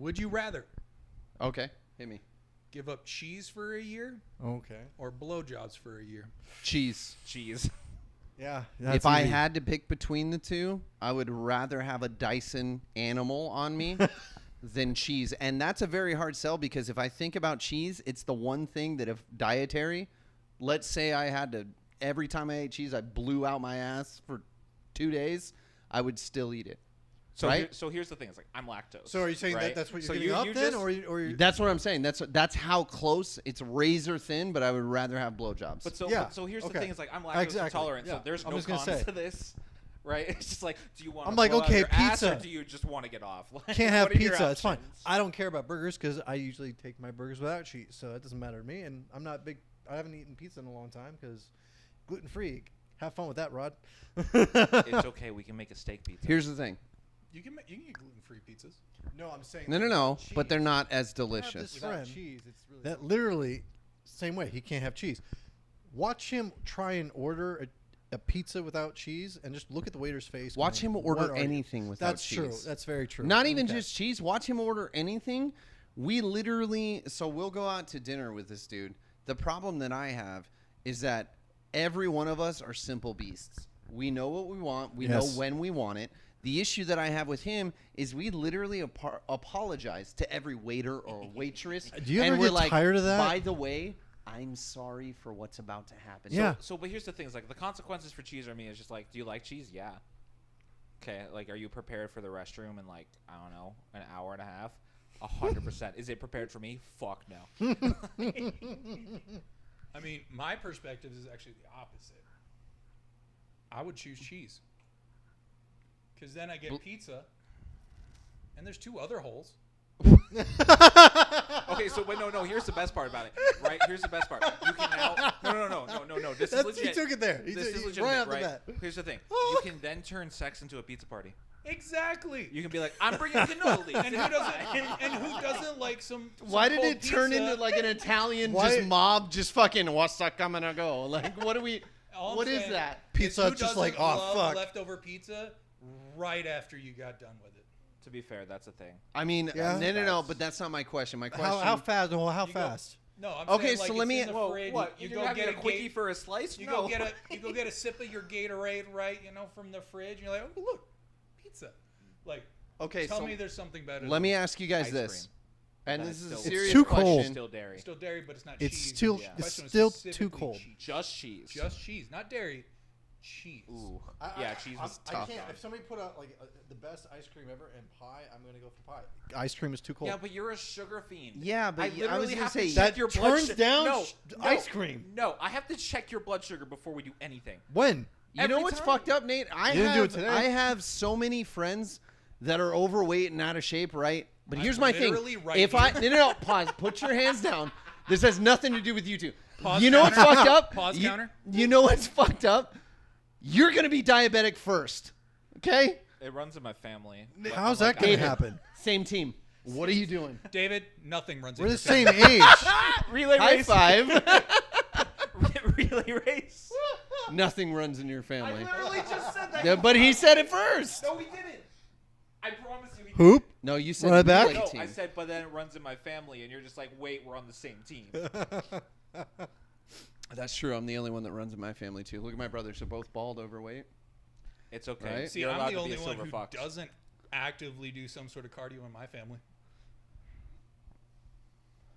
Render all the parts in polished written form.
Would you rather Okay, hit me. give up cheese for a year Okay. or blowjobs for a year? Cheese. Cheese. Yeah. If I had to pick between the two, I would rather have a Dyson animal on me than cheese. And that's a very hard sell because if I think about cheese, it's the one thing that if dietary, let's say I had to, every time I ate cheese, I blew out my ass for 2 days, I would still eat it. So Right? so here's the thing. It's like I'm lactose. So are you saying right? that's what you're so giving up you then, just, or you That's what I'm saying. That's how close. It's razor thin, but I would rather have blowjobs. But so Yeah, but so here's okay. the thing. It's like I'm lactose Exactly, intolerant, yeah. so there's I'm no just gonna cons say. to this, right? It's just like, do you want? I'm to like, blow out okay, your ass, pizza. or do you just want to get off? Like, can't have what are your pizza. It's fine. options? I don't care about burgers because I usually take my burgers without cheese, so that doesn't matter to me. And I'm not big. I haven't eaten pizza in a long time because gluten free. Have fun with that, Rod. It's okay. We can make a steak pizza. Here's the thing. You can get gluten-free pizzas. No, I'm saying No. But they're not as this delicious. friend that literally same way. He can't have cheese. Watch him try and order a pizza without cheese, and just look at the waiter's face. Watch going, him order "What are you?" anything without That's cheese. true. That's very true. Not even Okay. just cheese. Watch him order anything. We literally, so we'll go out to dinner with this dude. The problem that I have is that every one of us are simple beasts. We know what we want. We know Yes. when we want it. The issue that I have with him is we literally apologize to every waiter or waitress. Do you and ever we're get like, tired of that? By the way, I'm sorry for what's about to happen. Yeah. So, but here's the thing: is like the consequences for cheese or me is just like, do you like cheese? Yeah. Okay. Like, are you prepared for the restroom in like I don't know an hour and a half? 100%. Is it prepared for me? Fuck no. I mean, my perspective is actually the opposite. I would choose cheese. Because then I get pizza, and there's 2 other holes. Okay, so wait, no. Here's the best part about it, right? Here's the best part. You can now. No. This is legit. He took it there. This is right legitimate, off the right? bat. Here's the thing. You can then turn sex into a pizza party. Exactly. You can be like, I'm bringing cannolis. And who doesn't like some Why did cold it turn pizza? into like an Italian Why- just mob, just fucking, what's that coming to go? Like, what are we, All I'm what is saying that? Pizza, Who it's just doesn't like, oh, love fuck. leftover pizza right after you got done with it? To be fair, that's a thing. I mean, Yeah. no, but that's not my question. My question. How fast? Well, how You go- fast? No, I'm Okay, saying so like let it's me- in the Whoa, fridge. what? You You're go having get a a quickie Gate- for a slice? You No. go get a sip of your Gatorade, right? You know, from the fridge. And you're like, oh look, pizza. Like, Okay, tell so me there's something better. let than me ask you guys Ice this, cream. and That's this is a still- serious It's too question. cold. Still dairy. Still dairy, but it's not It's cheese. still- Yeah. it's Question was still specifically too cold. cheese. Just cheese. Just cheese, not dairy. Cheese. Ooh. Yeah, cheese was I tough. can't. If somebody put out like the best ice cream ever and pie, I'm gonna go for pie. Ice cream is too cold. Yeah, but you're a sugar fiend. Yeah, but I I was literally gonna have say- to That check your blood turns sugar. down no, ice cream. No, I have to check your blood sugar before we do anything. When? You know Every what's time. fucked up, Nate? You didn't do it today. I have so many friends that are overweight and out of shape, right? But I'm here's my thing. literally right If I here. no, pause. Put your hands down. This has nothing to do with you two. Pause You know what's counter. fucked up? Pause you, counter. You know what's fucked up? You're gonna be diabetic first. Okay? It runs in my family. but How's I'm that like, gonna David. happen? Same team. What are you doing? David, nothing runs in We're your the family. same age. Relay High race. five. Relay race. Nothing runs in your I family. literally just said that. Yeah, but he said it first. No, he didn't. I promise you. He Hoop. No, you said Run it back? relay No, team. I said, but then it runs in my family, and you're just like, wait, we're on the same team. That's true. I'm the only one that runs in my family too. Look at my brothers. They're both bald, overweight. It's okay. Right? See, You're allowed I'm the to be only a one silver who fox. doesn't actively do some sort of cardio in my family.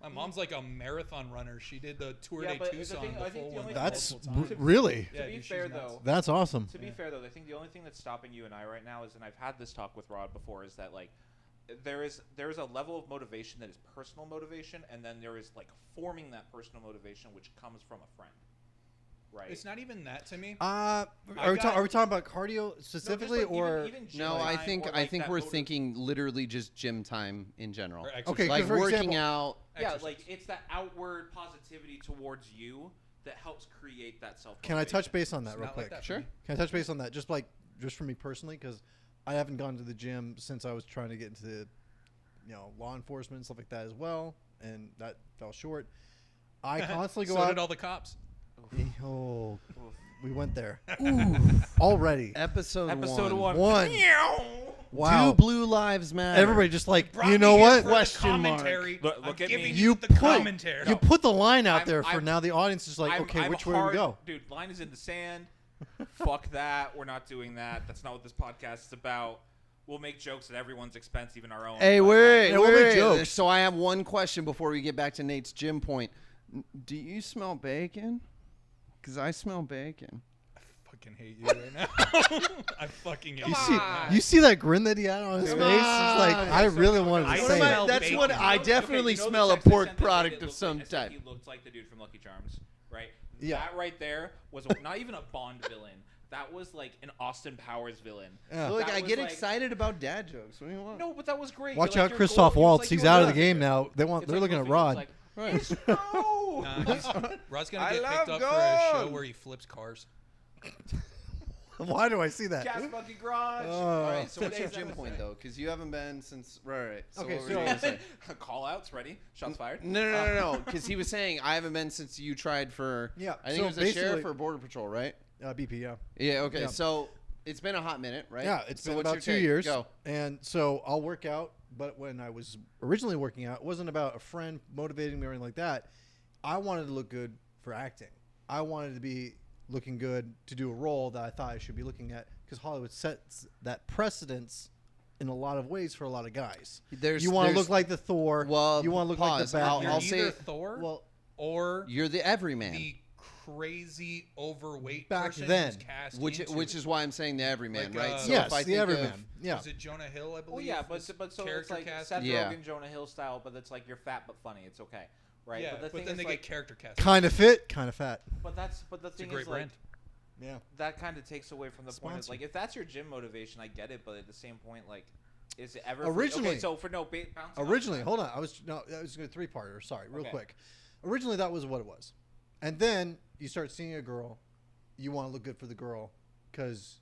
My mom's like a marathon runner. She did the Tour Yeah, de but the Tucson, thing- I the think full the one. only- That's multiple times. really. Yeah, To be dude, she's fair, nuts. though, That's awesome. To be fair, though, I think the only thing that's stopping you and I right now is, and I've had this talk with Rod before, is that like there is a level of motivation that is personal motivation, and then there is like forming that personal motivation which comes from a friend, right? It's not even that to me. Are I we got- are we talking about cardio specifically, just, like, or even gym No, time I think or, I like, think that we're motiv- thinking literally just gym time in general. Or exercise. Okay, Like for working example- out. Yeah, Exercise. like it's that outward positivity towards you that helps create that self. can I touch base on that It's real not like quick? that for Sure. me. Can I touch base on that? Just for me personally, because I haven't gone to the gym since I was trying to get into the, law enforcement and stuff like that as well, and that fell short. I constantly go so out. did all the cops. Oh, we went there Ooh. already. Episode Episode one. one. Wow. Do blue lives matter? Everybody just like, Brought you me know here what? for the Question mark. commentary. Look I'm at me. giving You the put commentary. you put the line out I'm- there for I'm- now. The audience is like, okay, I'm which way do we hard- go? Dude, line is in the sand. Fuck that. We're not doing that. That's not what this podcast is about. We'll make jokes at everyone's expense, even our own. Hey, but, wait, Yeah, we'll make wait. jokes. So I have one question before we get back to Nate's gym point. Do you smell bacon? Because I smell bacon. I fucking hate you right now. I fucking hate You you. see, on. you see that grin that he had on his face? Come It's like on. I really wanted I to What say am I- it. smell that's bacon. what I definitely you know the smell a text I pork sent that made product it of look some like, I said type. He looked like the dude from Lucky Charms, right? Yeah. That right there was not even a Bond villain. That was like an Austin Powers villain. Yeah. Look, That I was get like- excited about dad jokes. What do you want? No, but that was great. Watch Like, out, your Christoph goal- he was Waltz. like, He's you out of were the game there. now. They're It's looking like at Luffy, Rod. Like, it's no. Rod's gonna I get love picked up for a show gold. where he flips cars. Why do I see that? Gas fucking garage. All right, so what's your Today's gym episode. point though? Because you haven't been since. Right. So Okay, what were so- you gonna say? Call outs ready. Shots fired. No. Because he was saying I haven't been since you tried for. Yeah, I think so it was a sheriff basically- or border patrol, right? BP, yeah. Yeah. Okay. Yeah. So it's been a hot minute, right? Yeah, it's so been what's about your 2 take? years. Go. And so I'll work out, but when I was originally working out, it wasn't about a friend motivating me or anything like that. I wanted to look good for acting. I wanted to be looking good to do a role that I thought I should be looking at because Hollywood sets that precedence in a lot of ways for a lot of guys. You want to look like the Thor. Well, you want to look pause. like the Batman. You're I'll either say- Thor well, or You're the everyman, the crazy overweight Back person then, who's cast which into, is why I'm saying the everyman, Like, right? So yes, if I the think everyman. of, Yeah. Was it Jonah Hill? I believe. Well, yeah, but was so it's character like cast. Seth Yeah. Rogen, Jonah Hill style, but it's like you're fat but funny. It's okay, right? Yeah, but the thing then is, they like, get character cast. Kind of fit, kind of fat. but the It's a thing great is, like, brand. Yeah. that kind of takes away from the point of Sponsor. like if that's your gym motivation, I get it, but at the same point, like, is it ever Originally- okay, so for no bouncing off Originally, that. hold on. I was a three-parter. Sorry, real Okay. quick. Originally, that was what it was, and then you start seeing a girl, you want to look good for the girl, because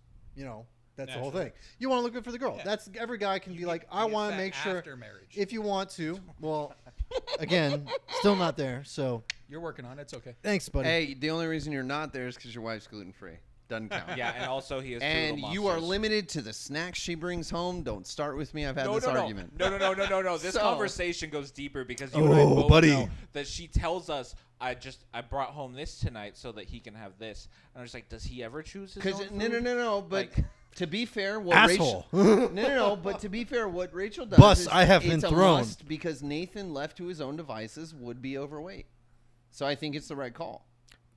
that's the whole Naturally. thing. You want to look good for the girl. Yeah. That's every guy can You be get- like, you I get want to fat make sure. after marriage. If you want to, well, again, still not there. So You're working on it. It's okay. thanks, buddy. hey, the only reason you're not there is because your wife's gluten free. Doesn't count. Yeah, and also he has two And little you are monsters. limited to the snacks she brings home. Don't start with me. I've had this no, argument. No. This So- conversation goes deeper because you and I Oh, both buddy. know that she tells us, I brought home this tonight so that he can have this. And I was like, does he ever choose his Because own no. food? But Like- to be fair, what Asshole. Rachel, no. But to be fair, what Rachel does Bus, is I have it's been a thrown. must because Nathan, left to his own devices, would be overweight. So I think it's the right call.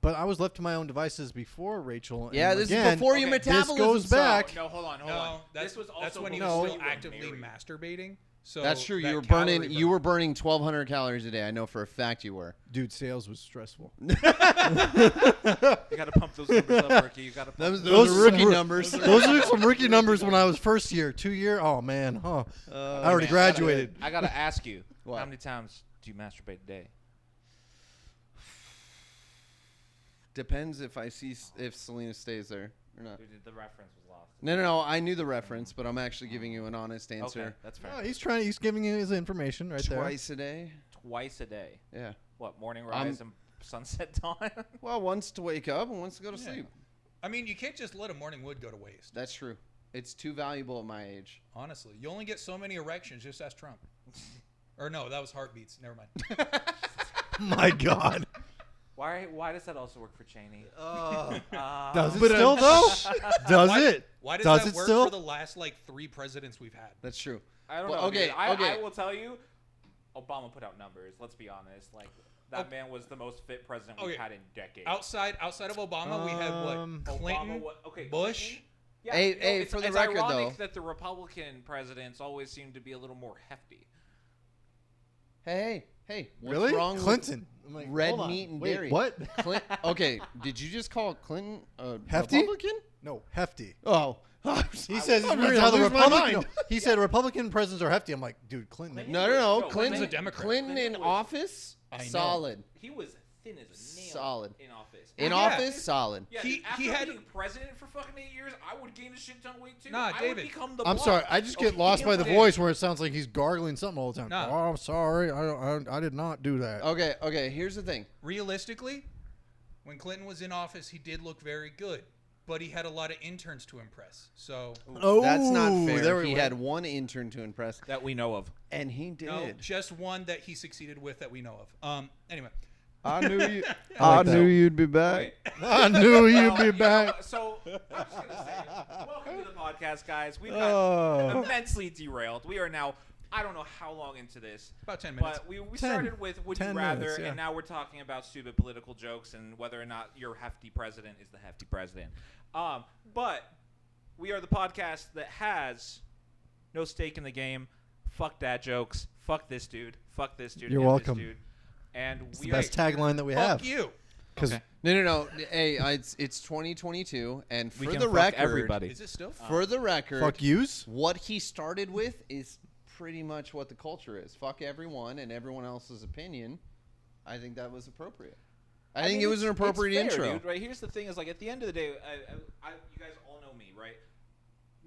But I was left to my own devices before Rachel. Yeah, and this again, is before your okay, this metabolism. goes back. No, hold on. No, that's this was also that's when he No. was when still you were actively married. masturbating. So That's true. that You were calorie burning. burn- You were burning 1,200 calories a day. I know for a fact you were. Dude, sales was stressful. You gotta pump those numbers up, Ricky. You gotta pump Those Those are are rookie some numbers. Those are some rookie numbers when I was first year. 2 year. Oh man. I already Man, graduated. I gotta ask you, What? how many times do you masturbate a day? Depends if Selena stays there or not. Dude, the reference was lost. No. I knew the reference, but I'm actually giving you an honest Okay, answer. that's fair. No, he's giving you his information right there. Twice a day. Twice a day. Yeah. What, morning rise and sunset dawn? Well, once to wake up and once to go to Yeah. sleep. I mean, you can't just let a morning wood go to waste. That's true. It's too valuable at my age. Honestly, you only get so many erections. Just ask Trump. Or no, that was heartbeats. Never mind. My God. Why does that also work for Cheney? Does it still though? Does Why- it? Why does Does that it work still? for the last like 3 presidents we've had? That's true. I don't Well, know. okay, dude. I okay. will tell you, Obama put out numbers. Let's be honest. Like that man was the most fit president we've Okay. had in decades. Outside of Obama, we had what? Clinton, Obama, Bush. Clinton? Yeah, Hey, you know, hey, it's, for the it's record, ironic though- that the Republican presidents always seem to be a little more hefty. Hey. What's Really? wrong Clinton. I'm with like, red hold on. meat and Wait, dairy? What? Okay, did you just call Clinton a Hefty? Republican? No, hefty. Oh. He says I'm he's ready how to the lose my Republican. mind. No, he said Republican presidents are hefty. I'm like, dude, Clinton. No. No, Clinton, Clinton's a Democrat. Clinton in Clinton was- office, I know. solid. He was thin as a nail. Solid. in office. In Yeah. office, solid. Yeah, He- dude, after he had- being president for fucking 8 years, I would gain a shit ton of weight too. Nah, I David. would become the I'm Blob. sorry. I just get Okay, lost by the David. voice where it sounds like he's gargling something all the time. Nah. Oh, I'm sorry. I did not do that. Okay. Here's the thing. Realistically, when Clinton was in office, he did look very good. but he had a lot of interns to impress. So Oh, That's not there fair. we He went. had one intern to impress, That we know of. and he did. no, just one that he succeeded with that we know of. Anyway, I knew you. I like that. you'd be back. Wait. I knew you'd Well, be you back. know, so I'm just gonna say, welcome to the podcast, guys. We've got Oh. immensely derailed. We are now, I don't know how long into this, about 10 minutes. but we 10. started with Would You 10 Rather, minutes, yeah. and now we're talking about stupid political jokes and whether or not your hefty president is the hefty president. But we are the podcast that has no stake in the game. Fuck dad jokes. Fuck this dude. Fuck this dude. You're and welcome. This dude. And It's we the best tagline that we Fuck have. you. Because Okay. No. Hey, it's 2022, and We for can the fuck record, everybody. Is it still? for the record, fuck yous. what he started with is pretty much what the culture is. Fuck everyone and everyone else's opinion. I think that was appropriate. I think mean, it was an it's appropriate fair, intro. dude, right? Here's the thing: is like at the end of the day, you guys all know me, right?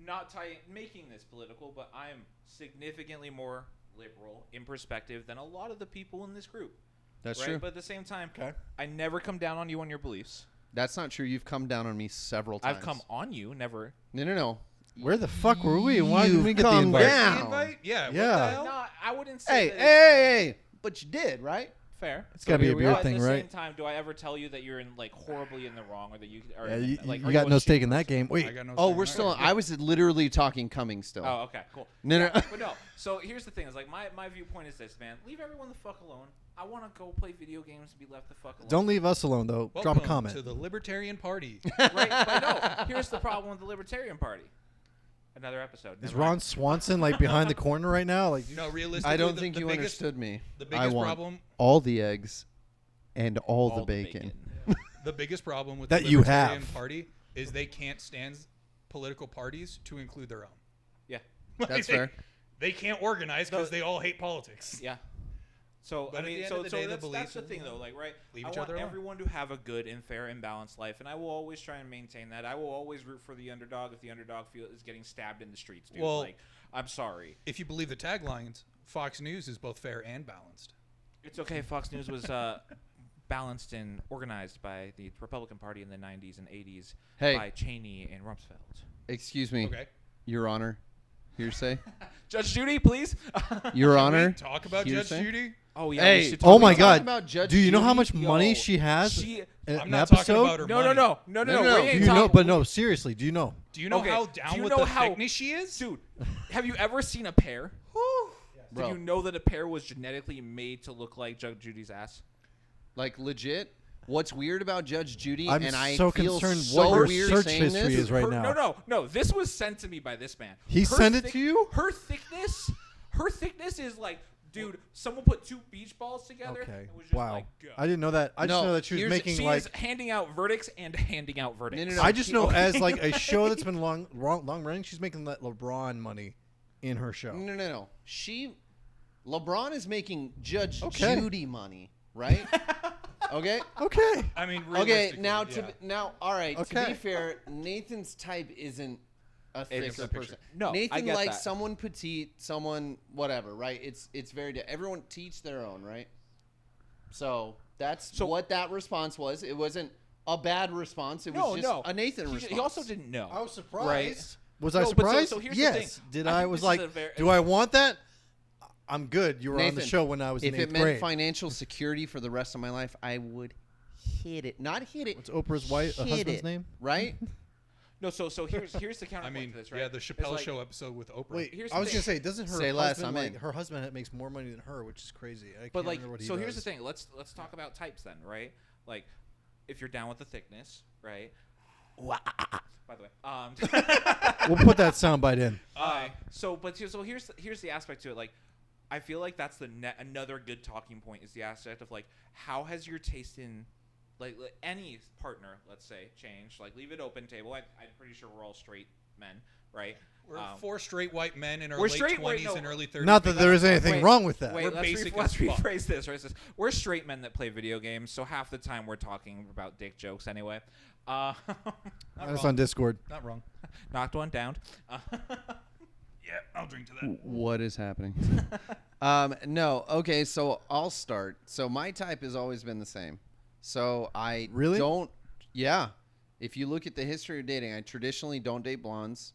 Not making this political, but I am significantly more liberal in perspective than a lot of the people in this group. That's right? true. But at the same time, Okay. I never come down on you on your beliefs. That's not true. You've come down on me several times. I've come on you, never. No. Where the fuck were we? And why did You've we get the come invite? down. The invite? Yeah. What Yeah. the hell? No, I wouldn't say. Hey, that hey. But you did, right? fair. It's gotta be here a we beer are. thing, At the right? same time, do I ever tell you that you're horribly in the wrong, or that you are? Yeah, in, you, like, you are got a no shitty stake in that person? game. Wait. I got no Oh, stake. we're Okay. still. I was literally talking Cummings still. Oh, okay, cool. No. But no. So here's the thing: is like my viewpoint is this, man. Leave everyone the fuck alone. I want to go play video games and be left the fuck alone. Don't leave us alone though. Welcome Drop a comment. to the Libertarian Party. Right? But no. Here's the problem with the Libertarian Party. Another episode. Is Never Ron mind. Swanson like behind the corner right now? Like No, realistically, I don't the, think the you biggest, understood me. The I biggest want problem, all the eggs and all, All the bacon. the biggest problem with That the you Libertarian have. Party is they can't stand political parties to include their own. Yeah. That's They- fair. They can't organize because No. they all hate politics. Yeah. So But I at mean, the end so, of the so day, the that's beliefs the are, thing, though. Like, right? leave I each want other alone. everyone to have a good and fair and balanced life, and I will always try and maintain that. I will always root for the underdog if the underdog is getting stabbed in the streets, dude. Well- like, I'm sorry. If you believe the taglines, Fox News is both fair and balanced. It's okay. Fox News was balanced and organized by the Republican Party in the 90s and 80s Hey. by Cheney and Rumsfeld. Excuse me, Okay. Your Honor. Hearsay. Judge Judy, please. Your Can Honor. we talk about hearsay? Judge Judy? Oh yeah. Hey, we should oh talk my about God. Talk about Judge do you know how Judy? much money Yo, she has she- in I'm an not talking episode? about her No, money. no. No, We no. ain't Do you know? talking- But no, seriously, do you know? Do you know Okay, how do down you with know the how- thickness she is? Dude, have you ever seen a pear? Bro. Did you know that a pear was genetically made to look like Judge Judy's ass? Like legit. What's weird about Judge Judy, I'm and I so feel concerned so what her weird search saying history this. is right Her- now. No. This was sent to me by this man. He sent it to you? Her thickness is like, dude, someone put two beach balls together. Okay. And was just Wow. Like, go. I didn't know that. I just No, know that she was here's- making She like. is handing out verdicts and handing out verdicts. No. I just know as like a show that's been long running. She's making that LeBron money in her show. No. LeBron is making Judge Okay. Judy money, right? Okay. Okay. I mean, Okay. realistically, Now, yeah. all right. To Okay. be fair, Nathan's type isn't a It's thicker a picture. person. No, I Nathan get likes that. someone petite, someone whatever, right? It's very everyone teach their own, right? So that's what that response was. It wasn't a bad response. It was just a Nathan response. He also didn't know. I was surprised. Right? Was No, I but surprised? so here's the yes. thing. Did I I think was this like, is a very- do I want that? I'm good. You were on the Nathan, show when I was in If eighth it meant grade. financial security for the rest of my life, I would hit it. Not hit it. What's Oprah's hit husband's it, name? Right? No, so here's the counterpoint I mean, to this, right? yeah, the It's Chappelle like- Show episode with Oprah. Wait, Here's I the was thing. gonna say, doesn't her Say less, husband I'm like in. her husband makes more money than her, which is crazy. I But can't like, remember what he so here's the does. thing. Let's talk about types then, right? Like, if you're down with the thickness, right? By the way, We'll put that soundbite in. so here's the aspect to it. Like, I feel like that's another good talking point is the aspect of like, how has your taste in like any partner, let's say, changed? Like, leave it open table. I'm pretty sure we're all straight men, right? We're four straight white men in our we're late straight- 20s wait, no. and early 30s. Not that there is anything Wait, wrong with that. Wait, We're let's, basic let's as fuck. rephrase this. Right? We're straight men that play video games, so half the time we're talking about dick jokes anyway. That's on Discord. Not wrong. Knocked one down. Yeah, I'll drink to that. What is happening? No. Okay, so I'll start. So my type has always been the same. So I Really? don't. Yeah. If you look at the history of dating, I traditionally don't date blondes.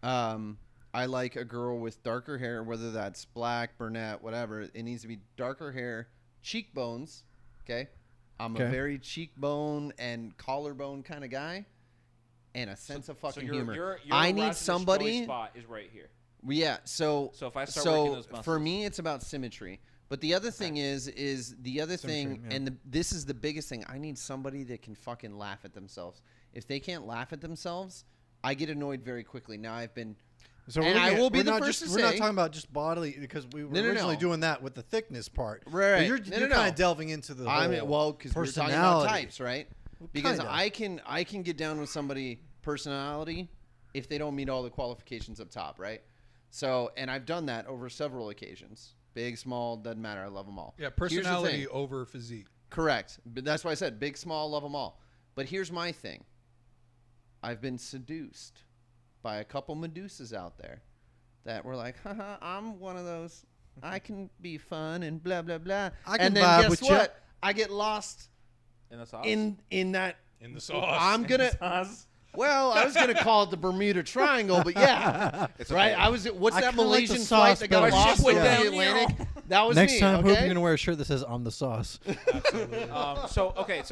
I like a girl with darker hair, whether that's black, brunette, whatever. It needs to be darker hair, cheekbones. Okay, I'm a Okay. very cheekbone and collarbone kind of guy, and a sense of fucking humor. Your I need Erasmus Joy somebody. spot is right here. Yeah. So So if I start working those for muscles- me, it's about symmetry. But the other thing is the other Symmetry, thing, yeah. and this is the biggest thing. I need somebody that can fucking laugh at themselves. If they can't laugh at themselves, I get annoyed very quickly. Now I've been. So And we're I looking will at- be we're the not first just, to We're not say- talking about just bodily because we were No, no, originally no. doing that with the thickness part. Right, But you're no, you're no, kind no. of delving into the I mean, whole well, because we're talking about personality. types, right? Because Kinda. I can get down with somebody personality if they don't meet all the qualifications up top, right? So, and I've done that over several occasions. Big, small, doesn't matter. I love them all. Yeah, Here's the personality thing. over physique. Correct. But that's why I said big, small, love them all. But here's my thing. I've been seduced by a couple Medusas out there that were like, haha, I'm one of those. I can be fun and blah, blah, blah. I can and then vibe guess with ya. what? I get lost In the sauce. in that. In the sauce. I'm going to. sauce. Well, I was going to call it the Bermuda Triangle, but yeah. It's Right? okay. I was. What's I that kinda like the Malaysian sauce flight that got better. lost Ship in went the down, Atlantic? That was Next me. time, I hope okay? you're gonna wear a shirt that says "I'm the sauce." Absolutely.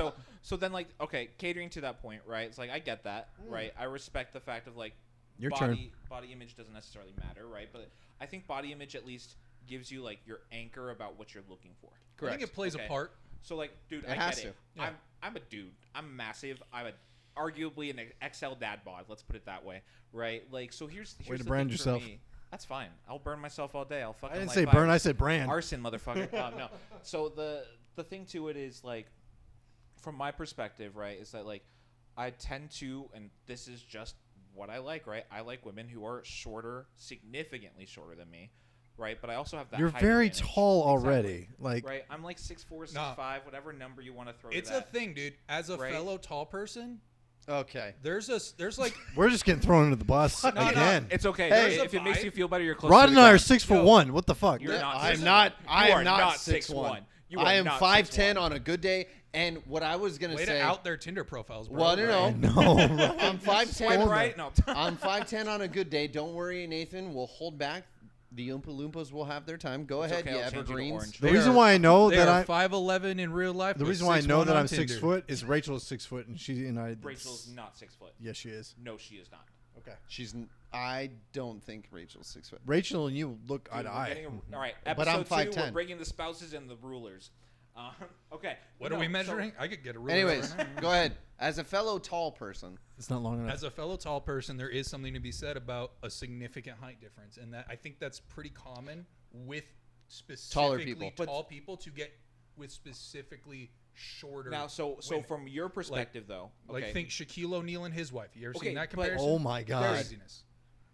So then like okay, catering to that point, right? It's like I get that, right? I respect the fact of like Your body image doesn't necessarily matter, right? But I think body image at least gives you like your anchor about what you're looking for. I think it plays Okay. a part. So like, dude, It I has get it. to. Yeah. I'm a dude. I'm massive. I'm arguably an XL dad bod. Let's put it that way, right? Like, so here's Way to the brand thing yourself. For me. That's fine. I'll burn myself all day. I'll fucking. I didn't light say fires. burn. I said brand. Arson, motherfucker. No. So the thing to it is like, from my perspective, right, is that like, I tend to, and this is just what I like, right? I like women who are shorter, significantly shorter than me, right? But I also have that. You're height very advantage. tall Exactly. already. Like Right, I'm like 6'4", 6'5", Nah. whatever number you want to throw. It's to a that. thing, dude. As a Right. fellow tall person, Okay. there's like we're just getting thrown into the bus no. again. It's okay. Hey, if it makes vibe. you feel better, you're close. Rod to and the I are ground. 6'1". What the fuck? You're not I'm 6'1". not. I You am are not not 6'1". 6'1". You are I am not 5'10" 6'1". on a good day. And what I was gonna way say. to out their Tinder profiles, bro. Well, no, right? no. No, Rod. I'm 5'10". Swipe right? No. I'm 5'10" on a good day. Don't worry, Nathan. We'll hold back. The Oompa Loompas will have their time. Go It's ahead, okay, you I'll change you to evergreens. orange. The They reason are- why I know They that are I 5'11" in real life. the but reason why I know 6'1" that on I'm 6 Tinder. foot is Rachel is 6 foot and she and I. Rachel's not 6 foot. Yes, she is. No, she is not. Okay. I don't think Rachel's 6 foot. Rachel and you look eye Dude, to we're eye. getting all right, But I'm episode 2, 5'10". we're bringing the spouses and the rulers. Okay. What No, are we so- measuring? I could get a ruler. Anyways, right now. go ahead. As a fellow tall person, It's not long enough. As a fellow tall person, there is something to be said about a significant height difference, and that I think that's pretty common with specifically people. tall people to get with specifically shorter. Now, so women. from your perspective, though, okay. Like think Shaquille O'Neal and his wife. You ever Okay, seen that but- comparison? Oh my God. Craziness.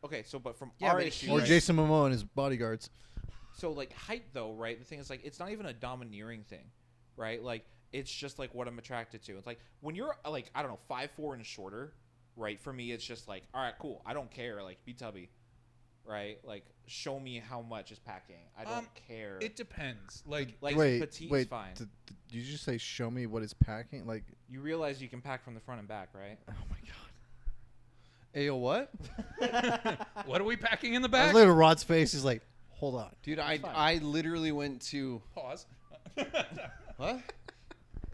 Okay, so but from Yeah, our but issue, he- Or right? Jason Momoa and his bodyguards. So like height though, right? The thing is like it's not even a domineering thing, right? Like it's just like what I'm attracted to. It's like when you're like I don't know 5'4" and shorter, right? For me, it's just like all right, cool. I don't care. Like be tubby, right? Like show me how much is packing. I don't care. It depends. Like like Wait, petite wait. is fine. Did you just say show me what is packing? Like, You realize you can pack from the front and back, right? oh my God. Ayo, what? what are we packing in the I back? look at Rod's face. He's like, hold on. Dude, fine. I literally went to Pause. what?